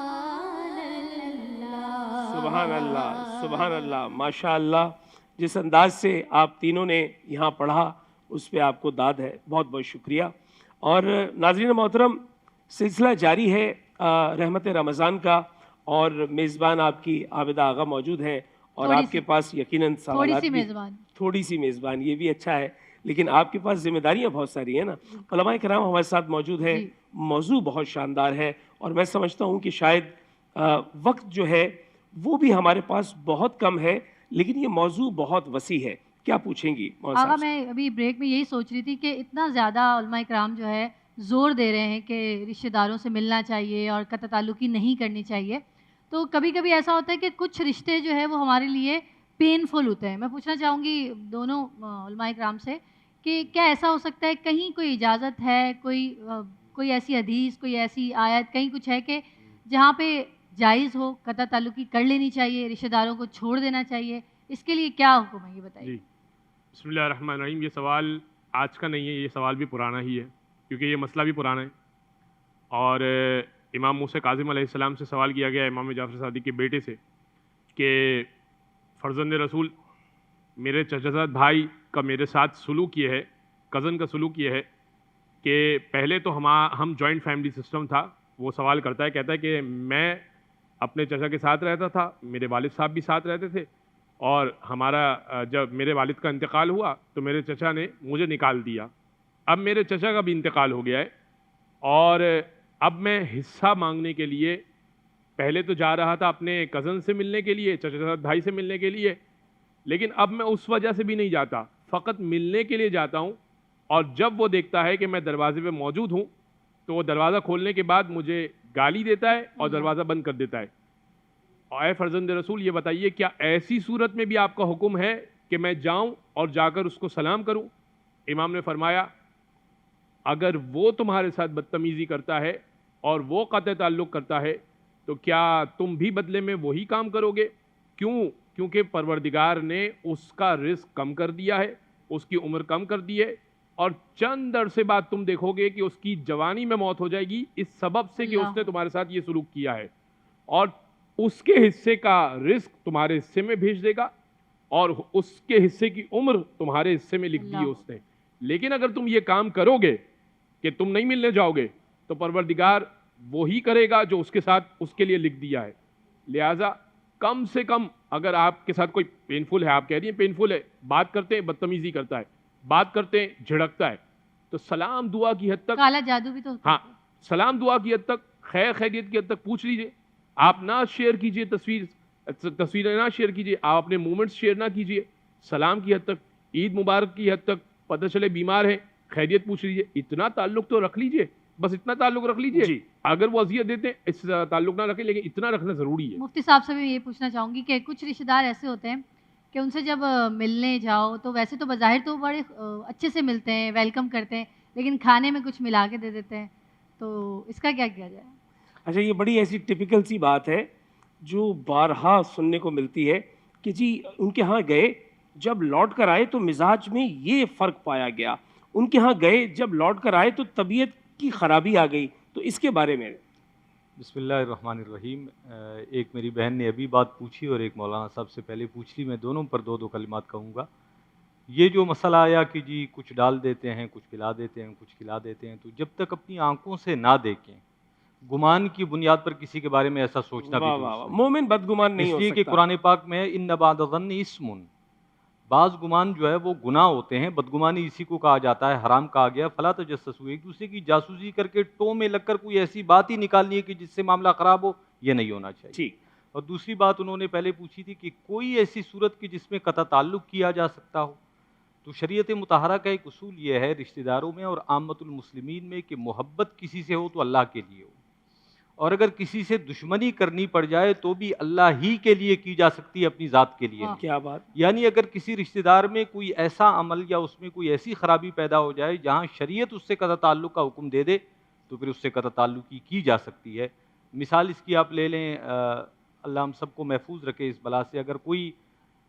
सुभान अल्लाह, सुभान अल्लाह, माशा अल्लाह। जिस अंदाज से आप तीनों ने यहाँ पढ़ा उस पे आपको दाद है, बहुत बहुत शुक्रिया। और नाज़रीन मोहतरम, सिलसिला जारी है रहमत रमज़ान का, और मेज़बान आपकी आबिदा आगा मौजूद है, और थोड़ी आपके सी- पास यकीनन थोड़ी सवालात सी भी- मेज़बान। थोड़ी सी मेज़बान, ये भी अच्छा है, लेकिन आपके पास जिम्मेदारियां बहुत सारी हैं ना। उलमाए किराम हमारे साथ मौजूद है, जी। मौजू बहुत शानदार है, और मैं समझता हूँ कि शायद वक्त जो है वो भी हमारे पास बहुत कम है, लेकिन ये मौजू बहुत वसी है। क्या पूछेंगी मौलाना आगा साहब से? मैं अभी ब्रेक में यही सोच रही थी कि इतना ज़्यादा उलमा इकराम जो है ज़ोर दे रहे हैं कि रिश्तेदारों से मिलना चाहिए और कत ताल्लुकी नहीं करनी चाहिए, तो कभी कभी ऐसा होता है कि कुछ रिश्ते जो है वो हमारे लिए पेनफुल होते हैं। मैं पूछना चाहूँगी दोनों उलमा इकराम से कि क्या ऐसा हो सकता है, कहीं कोई इजाज़त है, कोई ऐसी हदीस, कोई ऐसी आयत, कहीं कुछ है कि जहाँ पे जायज़ हो कत ताल्लुकी कर लेनी चाहिए, रिश्तेदारों को छोड़ देना चाहिए, इसके लिए क्या हुक्म है ये बताइए। जी, बिस्मिल्लाहिर्रहमानिर्रहीम। ये सवाल आज का नहीं है, ये सवाल भी पुराना ही है, क्योंकि ये मसला भी पुराना है। और इमाम मूसा काज़िम अलैहिस्सलाम से सवाल किया गया इमाम जाफ़र सादिक के बेटे से कि फ़र्ज़ंद रसूल, मेरे चचाज़ाद भाई का मेरे साथ सलूक ये है, कज़न का सलूक ये है कि पहले तो हम जॉइंट फैमिली सिस्टम था। वो सवाल करता है, कहता है कि मैं अपने चचा के साथ रहता था, मेरे वालिद साहब भी साथ रहते थे, और हमारा जब मेरे वालिद का इंतकाल हुआ तो मेरे चचा ने मुझे निकाल दिया। अब मेरे चचा का भी इंतकाल हो गया है, और अब मैं हिस्सा मांगने के लिए पहले तो जा रहा था अपने कज़न से मिलने के लिए, चचा भाई से मिलने के लिए, लेकिन अब मैं उस वजह से भी नहीं जाता, फ़कत मिलने के लिए जाता हूँ। और जब वो देखता है कि मैं दरवाजे पे मौजूद हूँ तो वो दरवाज़ा खोलने के बाद मुझे गाली देता है और दरवाज़ा बंद कर देता है। और फ़र्ज़ंद रसूल, ये बताइए क्या ऐसी सूरत में भी आपका हुक्म है कि मैं जाऊँ और जाकर उसको सलाम करूँ? इमाम ने फरमाया, अगर वो तुम्हारे साथ बदतमीज़ी करता है और वो क़त्अ ताल्लुक़ करता है तो क्या तुम भी बदले में वही काम करोगे? क्यों? क्योंकि परवरदिगार ने उसका रिस्क कम कर दिया है, उसकी उम्र कम कर दी है, और चंद अरसे बाद तुम देखोगे कि उसकी जवानी में मौत हो जाएगी, इस सबब से कि उसने तुम्हारे साथ ये सलूक किया है, और उसके हिस्से का रिस्क तुम्हारे हिस्से में भेज देगा, और उसके हिस्से की उम्र तुम्हारे हिस्से में लिख दी है उसने। लेकिन अगर तुम ये काम करोगे कि तुम नहीं मिलने जाओगे तो परवरदिगार वही करेगा जो उसके साथ उसके लिए लिख दिया है। लिहाजा कम से कम, अगर आपके साथ कोई पेनफुल है, आप कह रही हैं पेनफुल है, बात करते हैं बदतमीजी करता है, बात करते हैं झिड़कता है, तो सलाम दुआ की हद तक, काला जादू भी तो हाँ, सलाम दुआ की हद तक, खैर खैरियत की हद तक पूछ लीजिए। आप ना शेयर कीजिए तस्वीरें ना शेयर कीजिए, आप अपने मोमेंट्स शेयर ना कीजिए, सलाम की हद तक, ईद मुबारक की हद तक, पता चले बीमार है खैरियत पूछ लीजिए, इतना ताल्लुक तो रख लीजिए, बस इतना ताल्लुक रख लीजिए। अगर वो अजियत देते हैं इस ताल्लुक ना रखें, लेकिन इतना रखना ज़रूरी है। मुफ्ती साहब से भी ये पूछना चाहूँगी कि कुछ रिश्तेदार ऐसे होते हैं कि उनसे जब मिलने जाओ तो वैसे तो बज़ाहिर तो बड़े अच्छे से मिलते हैं, वेलकम करते हैं, लेकिन खाने में कुछ मिला के दे देते हैं, तो इसका क्या किया जाए? अच्छा, ये बड़ी ऐसी टिपिकल सी बात है जो बारहा सुनने को मिलती है कि जी उनके यहाँ गए, जब लौट कर आए तो मिजाज में ये फ़र्क पाया गया, उनके यहाँ गए, जब लौट कर आए तो तबीयत की ख़राबी आ गई, तो इसके बारे में। बिस्मिल्लाहिर्रहमानिर्रहीम। एक मेरी बहन ने अभी बात पूछी और एक मौलाना साहब से पहले पूछ ली, मैं दोनों पर दो कलिमात कहूँगा। ये जो मसला आया कि जी कुछ डाल देते हैं, कुछ पिला देते हैं, कुछ खिला देते हैं, तो जब तक अपनी आंखों से ना देखें, गुमान की बुनियाद पर किसी के बारे में ऐसा सोचना भी दुरुस्त नहीं। मोमिन बदगुमान नहीं हो इसलिए सकता। कि कुरान पाक में इन्न बाद ज़न्नि इस्मुन, बाज़ गुमान जो है वो गुनाह होते हैं, बदगुमानी इसी को कहा जाता है, हराम कहा गया। फला तजस्सुस, एक दूसरे की जासूसी करके टो में लगकर कोई ऐसी बात ही निकालनी है कि जिससे मामला ख़राब हो, ये नहीं होना चाहिए। ठीक। और दूसरी बात उन्होंने पहले पूछी थी कि कोई ऐसी सूरत की जिसमें कता ताल्लुक़ किया जा सकता हो, तो शरीयत मुतहरा का एक उसूल ये है रिश्तेदारों में और आम्मतुल मुस्लिमीन में कि मोहब्बत किसी से हो तो अल्लाह के लिए हो, और अगर किसी से दुश्मनी करनी पड़ जाए तो भी अल्लाह ही के लिए की जा सकती है, अपनी ज़ात के लिए। क्या बात। यानी अगर किसी रिश्तेदार में कोई ऐसा अमल या उसमें कोई ऐसी ख़राबी पैदा हो जाए जहाँ शरीयत उससे कता ताल्लुक़ का हुक्म दे दे, तो फिर उससे कता ताल्लुक़ी की जा सकती है। मिसाल इसकी आप ले लें, अल्लाह हम सबको महफूज रखे इस बला से, अगर कोई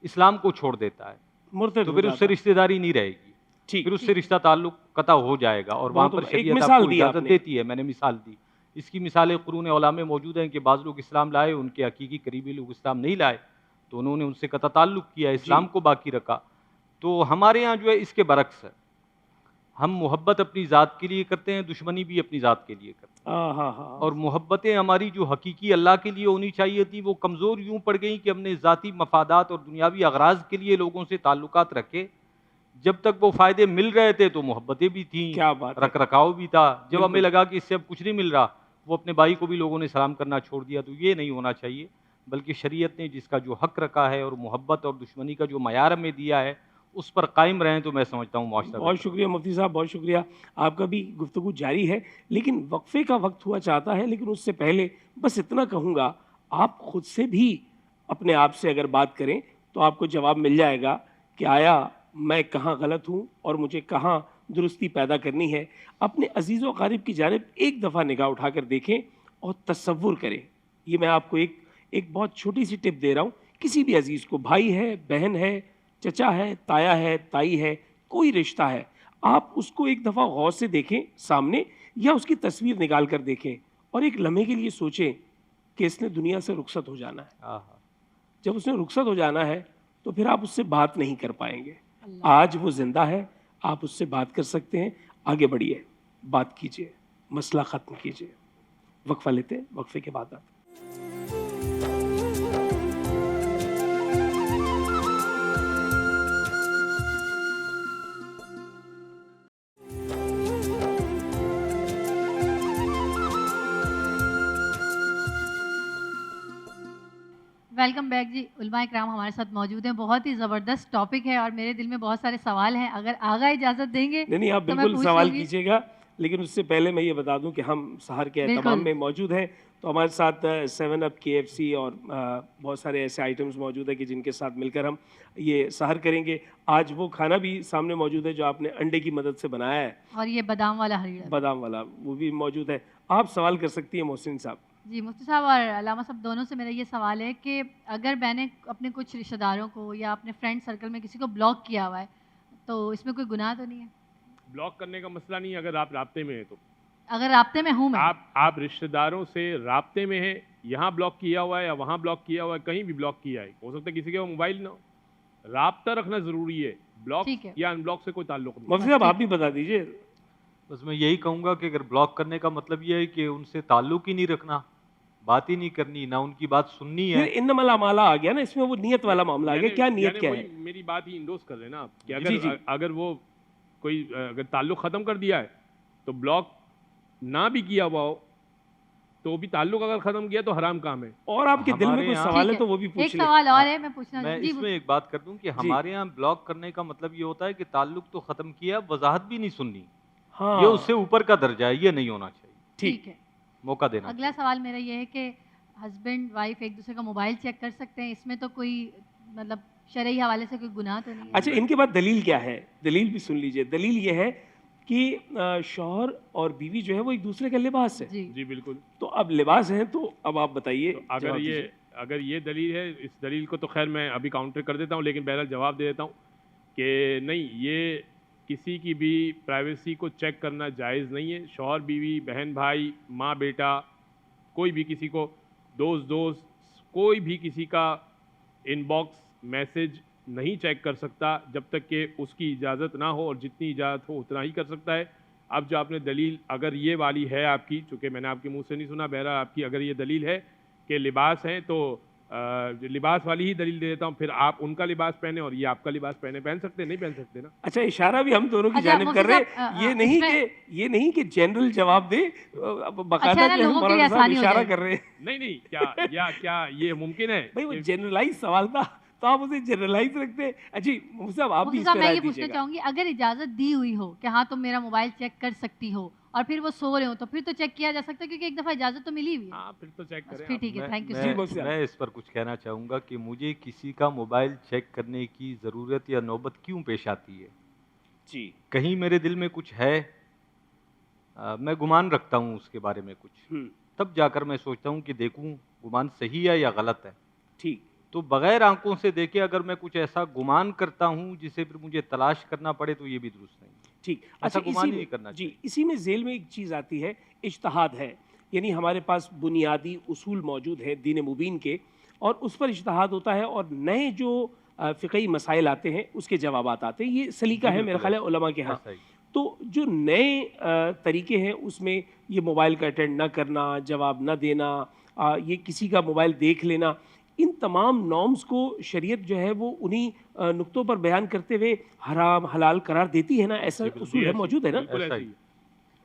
इस्लाम को छोड़ देता है तो फिर उससे रिश्तेदारी नहीं रहेगी, ठीक, फिर उससे रिश्ता ताल्लुक़ कता हो जाएगा, और वहाँ पर शरीयत आपको इजाज़त देती है। मैंने मिसाल दी, इसकी मिसालें कुरान औला में मौजूद हैं कि बाज़ लोग इस्लाम लाए, उनके हकीकी करीबी लोग इस्लाम नहीं लाए, तो उन्होंने उनसे कता ताल्लुक़ किया, इस्लाम को बाकी रखा। तो हमारे यहाँ जो है इसके बरक्स है, हम मोहब्बत अपनी ज़ात के लिए करते हैं, दुश्मनी भी अपनी ज़ात के लिए करते हैं। और मोहब्बतें हमारी जो हकीकी अल्लाह के लिए होनी चाहिए थी, वो कमज़ोर यूँ पड़ गई कि हमने ज़ाती मफादात और दुनियावी अगराज़ के लिए लोगों से ताल्लुकात रखे। जब तक वो फ़ायदे मिल रहे थे तो मोहब्बतें भी थीं, क्या बात, रख रखाव भी था। जब हमें लगा कि इससे अब कुछ नहीं मिल रहा, वो अपने भाई को भी लोगों ने सलाम करना छोड़ दिया। तो ये नहीं होना चाहिए, बल्कि शरीयत ने जिसका जो हक़ रखा है और मोहब्बत और दुश्मनी का जो मयार हमें दिया है, उस पर कायम रहें, तो मैं समझता हूँ मुआशरा। बहुत शुक्रिया मुफ्ती साहब, बहुत शुक्रिया। आपका भी गुफ्तगू जारी है, लेकिन वक्फे का वक्त हुआ चाहता है। लेकिन उससे पहले बस इतना कहूँगा, आप ख़ुद से भी अपने आप से अगर बात करें तो आपको जवाब मिल जाएगा कि आया मैं कहाँ गलत हूँ और मुझे कहाँ दुरुस्ती पैदा करनी है। अपने अजीज़ व क़रीब की जानिब एक दफ़ा निगाह उठाकर देखें और तसव्वुर करें। ये मैं आपको एक बहुत छोटी सी टिप दे रहा हूँ। किसी भी अजीज़ को, भाई है, बहन है, चचा है, ताया है, ताई है, कोई रिश्ता है, आप उसको एक दफ़ा गौर से देखें सामने, या उसकी तस्वीर निकाल कर देखें और एक लम्हे के लिए सोचें कि इसने दुनिया से रुखसत हो जाना है। जब उसने रुखसत हो जाना है तो फिर आप उससे बात नहीं कर पाएंगे। आज वो ज़िंदा है, आप उससे बात कर सकते हैं। आगे बढ़िए, बात कीजिए, मसला ख़त्म कीजिए। वक्फ़ा लेते हैं, वक्फ़े के बाद आते हैं। वेलकम बैक जी। उलमा इकराम हमारे साथ मौजूद हैं। बहुत ही ज़बरदस्त टॉपिक है और मेरे दिल में बहुत सारे सवाल हैं। अगर आगा इजाज़त देंगे नहीं, आप तो मैं बिल्कुल पूछ सवाल लूँगी। कीजिएगा, लेकिन उससे पहले मैं ये बता दूं कि हम सहर के बिल्कुल। तमाम में मौजूद हैं। तो हमारे साथ 7 अप, KFC और बहुत सारे ऐसे आइटम्स मौजूद है कि जिनके साथ मिलकर हम ये सहर करेंगे। आज वो खाना भी सामने मौजूद है जो आपने अंडे की मदद से बनाया है, और ये बादाम वाला हरीड़ा। बादाम वाला, वो भी मौजूद है। आप सवाल कर सकती हैं मोहसिन साहब। जी, मुफ्ती साहब और अलामा साहब दोनों से मेरा ये सवाल है कि अगर मैंने अपने कुछ रिश्तेदारों को या अपने फ्रेंड सर्कल में किसी को ब्लॉक किया हुआ है, तो इसमें कोई गुनाह तो नहीं है? ब्लॉक करने का मसला नहीं है अगर आप राब्ते में हैं तो। अगर राब्ते में हूँ मैं, आप रिश्तेदारों से राब्ते में हैं, यहाँ ब्लॉक किया हुआ है या वहाँ ब्लॉक किया हुआ है, कहीं भी ब्लॉक किया है, हो सकता है किसी के वो मोबाइल ना हो, राब्ता रखना ज़रूरी है। ब्लॉक या अनब्लॉक से कोई ताल्लुक नहीं। मुफ्ती साहब आप भी बता दीजिए। बस मैं यही कहूँगा कि अगर ब्लॉक करने का मतलब ये है कि उनसे ताल्लुक़ ही नहीं रखना, बात ही नहीं करनी, ना उनकी बात सुननी है। इन्नमल अमाला आ गया ना इसमें, वो नियत वाला मामला आ गया। क्या नियत क्या है? मेरी बात ही इंडोर्स कर रहे हैं ना आप कि जी। अगर वो कोई अगर ताल्लुक ख़त्म कर दिया है तो ब्लॉक ना भी किया हुआ हो तो भी ताल्लुक अगर ख़त्म किया तो हराम काम है। और आपके दिल में कोई सवाल है तो वो भी पूछ लें। एक सवाल और है, मैं पूछना मैं इसमें एक बात कर दूं कि हमारे यहाँ ब्लॉक करने का मतलब ये होता है कि ताल्लुक तो ख़त्म किया, वजाहत भी नहीं सुननी। हाँ। ये उससे ऊपर का दर्जा है, ये नहीं होना चाहिए। ठीक है, मौका देना। अगला सवाल मेरा ये है कि हस्बैंड वाइफ एक दूसरे का मोबाइल चेक कर सकते हैं, इसमें तो कोई मतलब शरई हवाले से कोई गुनाह तो नहीं है? अच्छा, इनके बाद दलील क्या है? दलील भी सुन लीजिए। दलील ये है कि शौहर और बीवी जो है वो एक दूसरे का लिबास है। जी बिल्कुल। तो अब लिबास हैं, तो अब आप बताइए। तो अगर ये दलील है, इस दलील को तो खैर मैं अभी काउंटर कर देता हूँ, लेकिन बहरहाल जवाब दे देता हूँ कि नहीं, ये किसी की भी प्राइवेसी को चेक करना जायज़ नहीं है। शौहर बीवी, बहन भाई, माँ बेटा, कोई भी किसी को, दोस्त कोई भी किसी का इनबॉक्स मैसेज नहीं चेक कर सकता जब तक कि उसकी इजाज़त ना हो, और जितनी इजाज़त हो उतना ही कर सकता है। अब जो आपने दलील अगर ये वाली है आपकी, चूँकि मैंने आपके मुंह से नहीं सुना, बहरहाल आपकी अगर ये दलील है कि लिबास हैं तो लिबास वाली ही दलील दे देता हूँ, फिर आप उनका लिबास पहने और ये आपका लिबास पहन सकते हैं, नहीं पहन सकते ना। अच्छा, इशारा भी हम दोनों की अच्छा, जानिब मुफ्ती कर रहे साहब, हैं, ये नहीं कि जनरल जवाब दे, बाकायदा अच्छा, ना, जो है लोगों के लिए मौलाना साहब आसानी हो इशारा जाए। कर रहे हैं। नहीं, क्या ये मुमकिन है भाई वो कि- जनरलाइज सवाल था तो आप उसे जनरलाइज रखते हैं। अच्छी मुफ्ती साहब, आप भी मुफ्ती इस साहब, पे मैं राय ये पूछना दीजिएगा। चाहूंगी, अगर इजाजत दी हुई हो कि हाँ तुम मेरा मोबाइल चेक कर सकती हो और फिर वो सो रहे हो तो फिर तो चेक किया जा सकता है, क्योंकि एक दफा इजाजत तो मिली हुई है। हाँ, फिर तो चेक बस करें फिर आप। ठीक है, थैंक यू जी, सो मच। मुफ्ती साहब। मैं इस पर कुछ कहना चाहूँगा कि मुझे किसी का मोबाइल चेक करने की ज़रूरत या नौबत क्यों पेश आती है। जी, कहीं मेरे दिल में कुछ है, मैं गुमान रखता हूँ उसके बारे में कुछ, तब जाकर मैं सोचता हूँ कि देखूँ गुमान सही है या गलत है। ठीक। तो बगैर आंखों से देखे अगर मैं कुछ ऐसा गुमान करता हूँ जिसे फिर मुझे तलाश करना पड़े तो ये भी दुरुस्त नहीं। ठीक। ऐसा अच्छा, गुमान ही इसी नहीं करना में जी, इसी में जेल में एक चीज़ आती है, इज्तिहाद है। यानी हमारे पास बुनियादी उसूल मौजूद है दीन मुबीन के, और उस पर इज्तिहाद होता है, और नए जो फ़िक़ही मसाइल आते हैं उसके जवाबात आते हैं। ये सलीका है मेरा ख्याल है उलमा के यहाँ। ऐसा ही। तो जो नए तरीके हैं उसमें ये मोबाइल का अटेंड ना करना, जवाब ना देना, ये किसी का मोबाइल देख लेना, इन तमाम नॉर्म्स को शरीयत जो है वो उन्हीं नुक्तों पर बयान करते हुए हराम हलाल करार देती है ना। ऐसा उसूल है, मौजूद है ना। बिल्कुल ऐसा ऐसे ही। ही।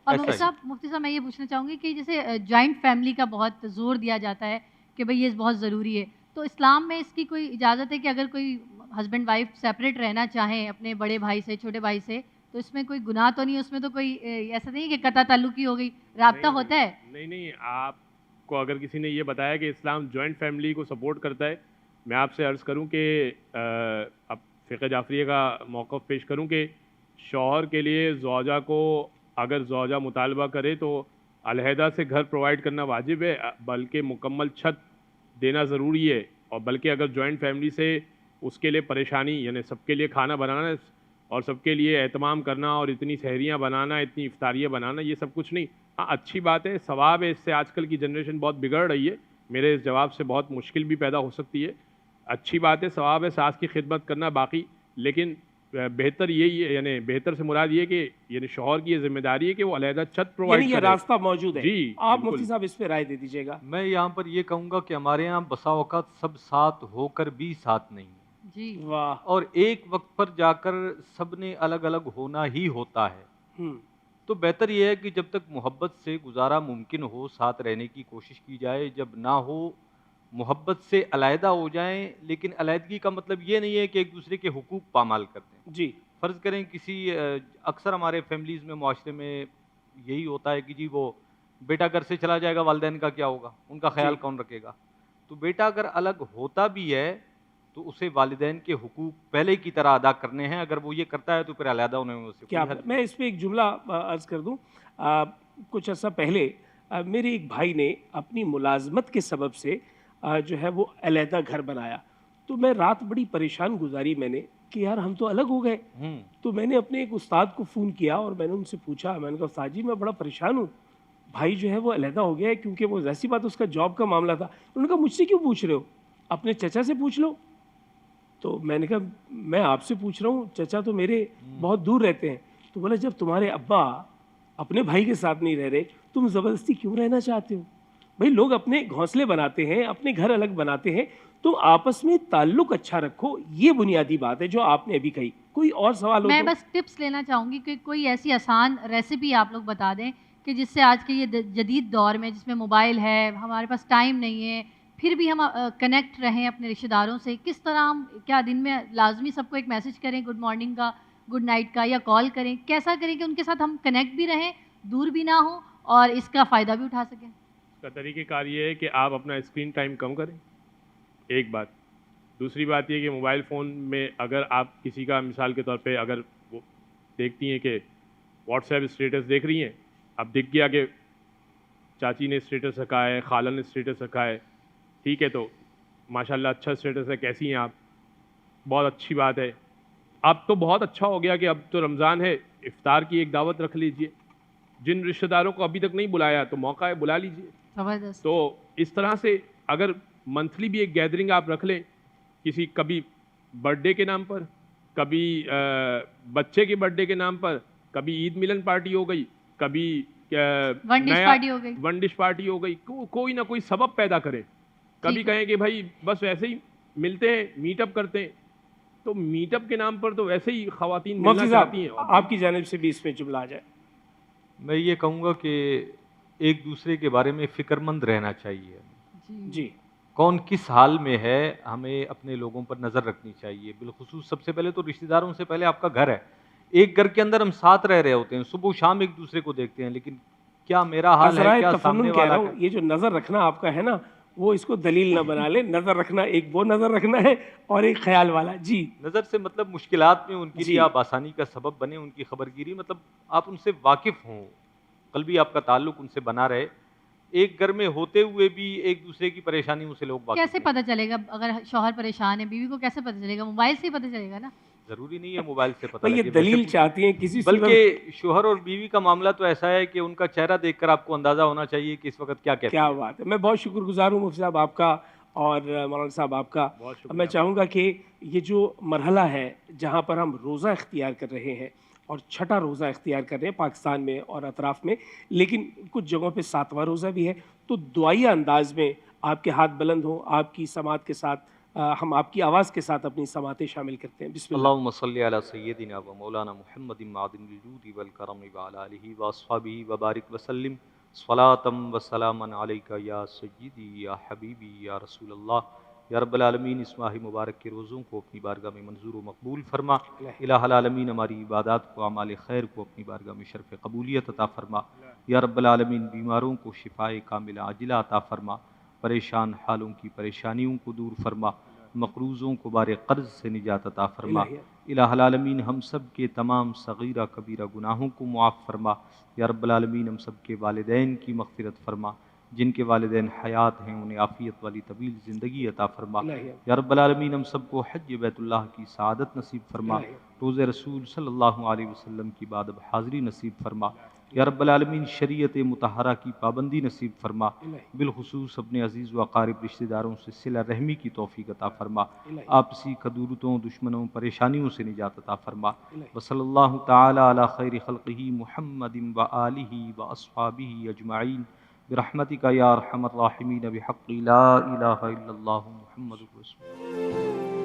और ऐसा मुफ्ती साहब मैं ये पूछना चाहूँगी कि जैसे जॉइंट फैमिली का बहुत जोर दिया जाता है कि भाई ये बहुत ज़रूरी है, तो इस्लाम में इसकी कोई इजाज़त है कि अगर कोई हस्बैंड वाइफ सेपरेट रहना चाहें अपने बड़े भाई से, छोटे भाई से, तो इसमें कोई गुनाह तो नहीं है, उसमें तो कोई ऐसा नहीं है कि कता ताल्लुकी हो गई, राब्ता नहीं, होता है? नहीं, आपको अगर किसी ने ये बताया कि इस्लाम जॉइंट फैमिली को सपोर्ट करता है, मैं आपसे अर्ज़ करूं कि अब फ़िक़्ह जाफ़रिया का मौक़िफ़ पेश करूं कि शौहर के लिए ज़ौजा को अगर ज़ौजा मुतालबा करे तो अलहदा से घर प्रोवाइड करना वाजिब है, बल्कि मुकम्मल छत देना ज़रूरी है, और बल्कि अगर जॉइंट फैमिली से उसके लिए परेशानी, यानी सबके लिए खाना बनाना और सबके लिए एहतमाम करना और इतनी सहरियाँ बनाना, इतनी इफ्तारियाँ बनाना, ये सब कुछ नहीं। हाँ, अच्छी बात है, सवाब है, इससे आजकल की जनरेशन बहुत बिगड़ रही है, मेरे इस जवाब से बहुत मुश्किल भी पैदा हो सकती है। अच्छी बात है, सवाब है सास की खिदमत करना, बाकी लेकिन बेहतर यही है, यानी बेहतर से मुराद ये कि यानी शौहर की ये जिम्मेदारी है कि वो अलहदा छत प्रोवाइड यानी ये करे। रास्ता मौजूद है। जी, आप बिल्कुल। मुफ्ती साहब इस पे राय दे दीजिएगा। मैं यहाँ पर ये कहूँगा कि हमारे यहाँ बसा औकात सब साथ होकर भी साथ नहीं है, जी, वाह। और एक वक्त पर जाकर सब ने अलग अलग होना ही होता है। हम्म, तो बेहतर यह है कि जब तक मोहब्बत से गुजारा मुमकिन हो साथ रहने की कोशिश की जाए, जब ना हो मोहब्बत से अलहदा हो जाएं। लेकिन अलहदगी का मतलब ये नहीं है कि एक दूसरे के हुकूक पामाल कर दें। जी, फ़र्ज़ करें किसी अक्सर हमारे फैमिलीज़ में, माशरे में यही होता है कि जी वो बेटा घर से चला जाएगा, वालिदैन का क्या होगा, उनका ख्याल जी। कौन रखेगा। तो बेटा अगर अलग होता भी है तो उसे वालिदैन के हुकूक पहले की तरह अदा करने हैं, अगर वो ये करता है तो फिर अलहदा होने में उसे क्या कोई हर्ज मैं इस पे एक जुमला अर्ज़ कर दूं। कुछ अर्सा पहले मेरे एक भाई ने अपनी मुलाजमत के सबब से जो है वो अलहदा घर बनाया। तो मैं रात बड़ी परेशान गुजारी मैंने कि यार हम तो अलग हो गए। नहीं। तो मैंने अपने एक उस्ताद को फ़ोन किया और मैंने उनसे पूछा, मैंने कहा उस्ताद जी मैं बड़ा परेशान हूँ, भाई जो है वो अलहदा हो गया है, क्योंकि वो ऐसी बात उसका जॉब का मामला था। उन्होंने कहा मुझसे क्यों पूछ रहे हो, अपने चचा से पूछ लो। तो मैंने कहा मैं आपसे पूछ रहा हूँ, चचा तो मेरे बहुत दूर रहते हैं। तो बोला जब तुम्हारे अब्बा अपने भाई के साथ नहीं रह रहे, तुम ज़बरदस्ती क्यों रहना चाहते हो। भाई लोग अपने घोंसले बनाते हैं, अपने घर अलग बनाते हैं, तुम आपस में ताल्लुक अच्छा रखो, ये बुनियादी बात है जो आपने अभी कही। कोई और सवाल हो मैं तो? बस टिप्स लेना चाहूँगी कि कोई ऐसी आसान रेसिपी आप लोग बता दें कि जिससे आज के ये जदीद दौर में जिसमें मोबाइल है, हमारे पास टाइम नहीं है, फिर भी हम कनेक्ट रहें अपने रिश्तेदारों से। किस तरह हम, क्या दिन में लाजमी सबको एक मैसेज करें गुड मॉर्निंग का, गुड नाइट का, या कॉल करें, कैसा करें कि उनके साथ हम कनेक्ट भी रहें, दूर भी ना हो और इसका फ़ायदा भी उठा सकें? इसका तरीक़ेकार ये है कि आप अपना स्क्रीन टाइम कम करें, एक बात। दूसरी बात ये कि मोबाइल फ़ोन में अगर आप किसी का, मिसाल के तौर पे अगर वो देखती हैं कि व्हाट्सएप स्टेटस देख रही हैं, अब दिख गया कि चाची ने स्टेटस रखा है, खाला ने स्टेटस रखा है, ठीक है, तो माशाल्लाह अच्छा स्टेटस है, कैसी हैं आप, बहुत अच्छी बात है। अब तो बहुत अच्छा हो गया कि अब तो रमज़ान है, इफ्तार की एक दावत रख लीजिए। जिन रिश्तेदारों को अभी तक नहीं बुलाया तो मौका है, बुला लीजिए। ज़बरदस्त। तो इस तरह से अगर मंथली भी एक गैदरिंग आप रख लें, किसी कभी बर्थडे के नाम पर, कभी बच्चे के बर्थडे के नाम पर, कभी ईद मिलन पार्टी हो गई, कभी वन डिश पार्टी हो गई। वन डिश पार्टी हो गई, कोई ना कोई सबब पैदा करें कभी ठीक है। कहें कि भाई बस वैसे ही मिलते हैं, मीटअप करते हैं, तो मीटअप के नाम पर तो वैसे ही खवातीन मिलना मुफ्ती चाहती हैं। साहब आपकी जानिब से भी इसमें जुमला आ जाए। मैं ये कहूँगा कि एक दूसरे के बारे में फ़िक्रमंद रहना चाहिए। जी कौन किस हाल में है, हमें अपने लोगों पर नज़र रखनी चाहिए। बिलखुसूस सबसे पहले तो रिश्तेदारों से पहले आपका घर है। एक घर के अंदर हम साथ रह रहे होते हैं, सुबह शाम एक दूसरे को देखते हैं, लेकिन क्या मेरा हाल है, असराए क्या तफन्नुन सामने कह वाला रहा हूँ, ये जो नज़र रखना आपका है ना, वो इसको दलील ना बना ले। नज़र रखना एक वो नज़र रखना है और एक ख्याल वाला। जी नज़र से मतलब मुश्किलात में उनके जी। लिए आप आसानी का सबब बने, उनकी खबरगिरी, मतलब आप उनसे वाकिफ़ हों, कल्बी आपका ताल्लुक उनसे बना रहे। एक घर में होते हुए भी एक दूसरे की परेशानियों से लोग वाकिफ़ कैसे नहीं। पता चलेगा अगर शौहर परेशान है, बीवी को कैसे पता चलेगा? मोबाइल से ही पता चलेगा ना। ज़रूरी नहीं है मोबाइल से पता भाई ये लगे, दलील वैसे चाहती हैं किसी सूरत। बल्कि शोहर और बीवी का मामला तो ऐसा है कि उनका चेहरा देखकर आपको अंदाज़ा होना चाहिए कि इस वक्त क्या कहते क्या हैं। बात है, मैं बहुत शुक्रगुजार हूँ मुफ्ती साहब आपका और मौलाना साहब आपका। बहुत मैं शुक्रिया। चाहूँगा कि ये जो मरहला है जहाँ पर हम रोज़ा इख्तियार कर रहे हैं और छठा रोज़ा इख्तियार कर रहे हैं पाकिस्तान में और अतराफ़ में, लेकिन कुछ जगहों पे सातवां रोज़ा भी है, तो दुआया अंदाज में आपके हाथ बुलंद हों, आपकी समात के साथ हम आपकी आवाज़ के साथ अपनी समातें शामिल करते हैं। बिस्मिल्लाह। अल्लाहुम्मा सल्ली अला सय्यदिना व मौलाना मुहम्मदिन मादिनिल जूदि वल करम व अला आलिहि व अस्हाबिहि व बारिक व सल्लिम स्वलातम व सलामन अलैका या सय्यदी या हबीबी या रसूल अल्लाह। या रब्बल आलमीन, इस माह मुबारक के रोज़ों को अपनी बारगाह में मंजूर व मकबूल फरमा। इलाहुल आलमीन, हमारी इबादत को, अमाल खैर को अपनी बारगाह में शर्फ़ कबूलियत अता फरमा। या रब्बल आलमीन, बीमारों को शिफाए कामिला आजिला अता फरमा। परेशान हालों की परेशानियों को दूर फरमा। मकरूज़ों को बारे कर्ज से निजात अता फरमा। इलाहुल आलमीन, हम सब के तमाम सगीरा कबीरा गुनाहों को मुआफ़ फरमा। या रब्बल आलमीन, हम सब के वालिदैन की मग़फ़िरत फरमा। जिनके वालिदैन हयात हैं उन्हें आफ़ियत वाली तवील ज़िंदगी अता फरमा। या रब्बल आलमीन, हम सबको हज बैतुल्लाह की सआदत नसीब फरमा। रोज़े रसूल सल्लल्लाहु अलैहि वसल्लम की बाद अब हाज़री नसीब फरमा। या रब्बल आलमीन, शरीयत मुतहरा की पाबंदी नसीब फरमा। बिलखुसूस अपने अज़ीज़ व अक़ारिब रिश्तेदारों से सिला रहमी की तौफ़ीक़ अता फरमा। आपसी कदूरतों, दुश्मनों, परेशानियों से निजात अता फरमा। व सल्लल्लाहु तआला अला खैरि खल्क़िही मुहम्मदिन व आलिही व अस्हाबिही अजमाइन बिरहमतिका या अरहमर राहिमीन बिहक़्क़ि ला इलाहा इल्लल्लाहु मुहम्मदुर रसूलुल्लाह।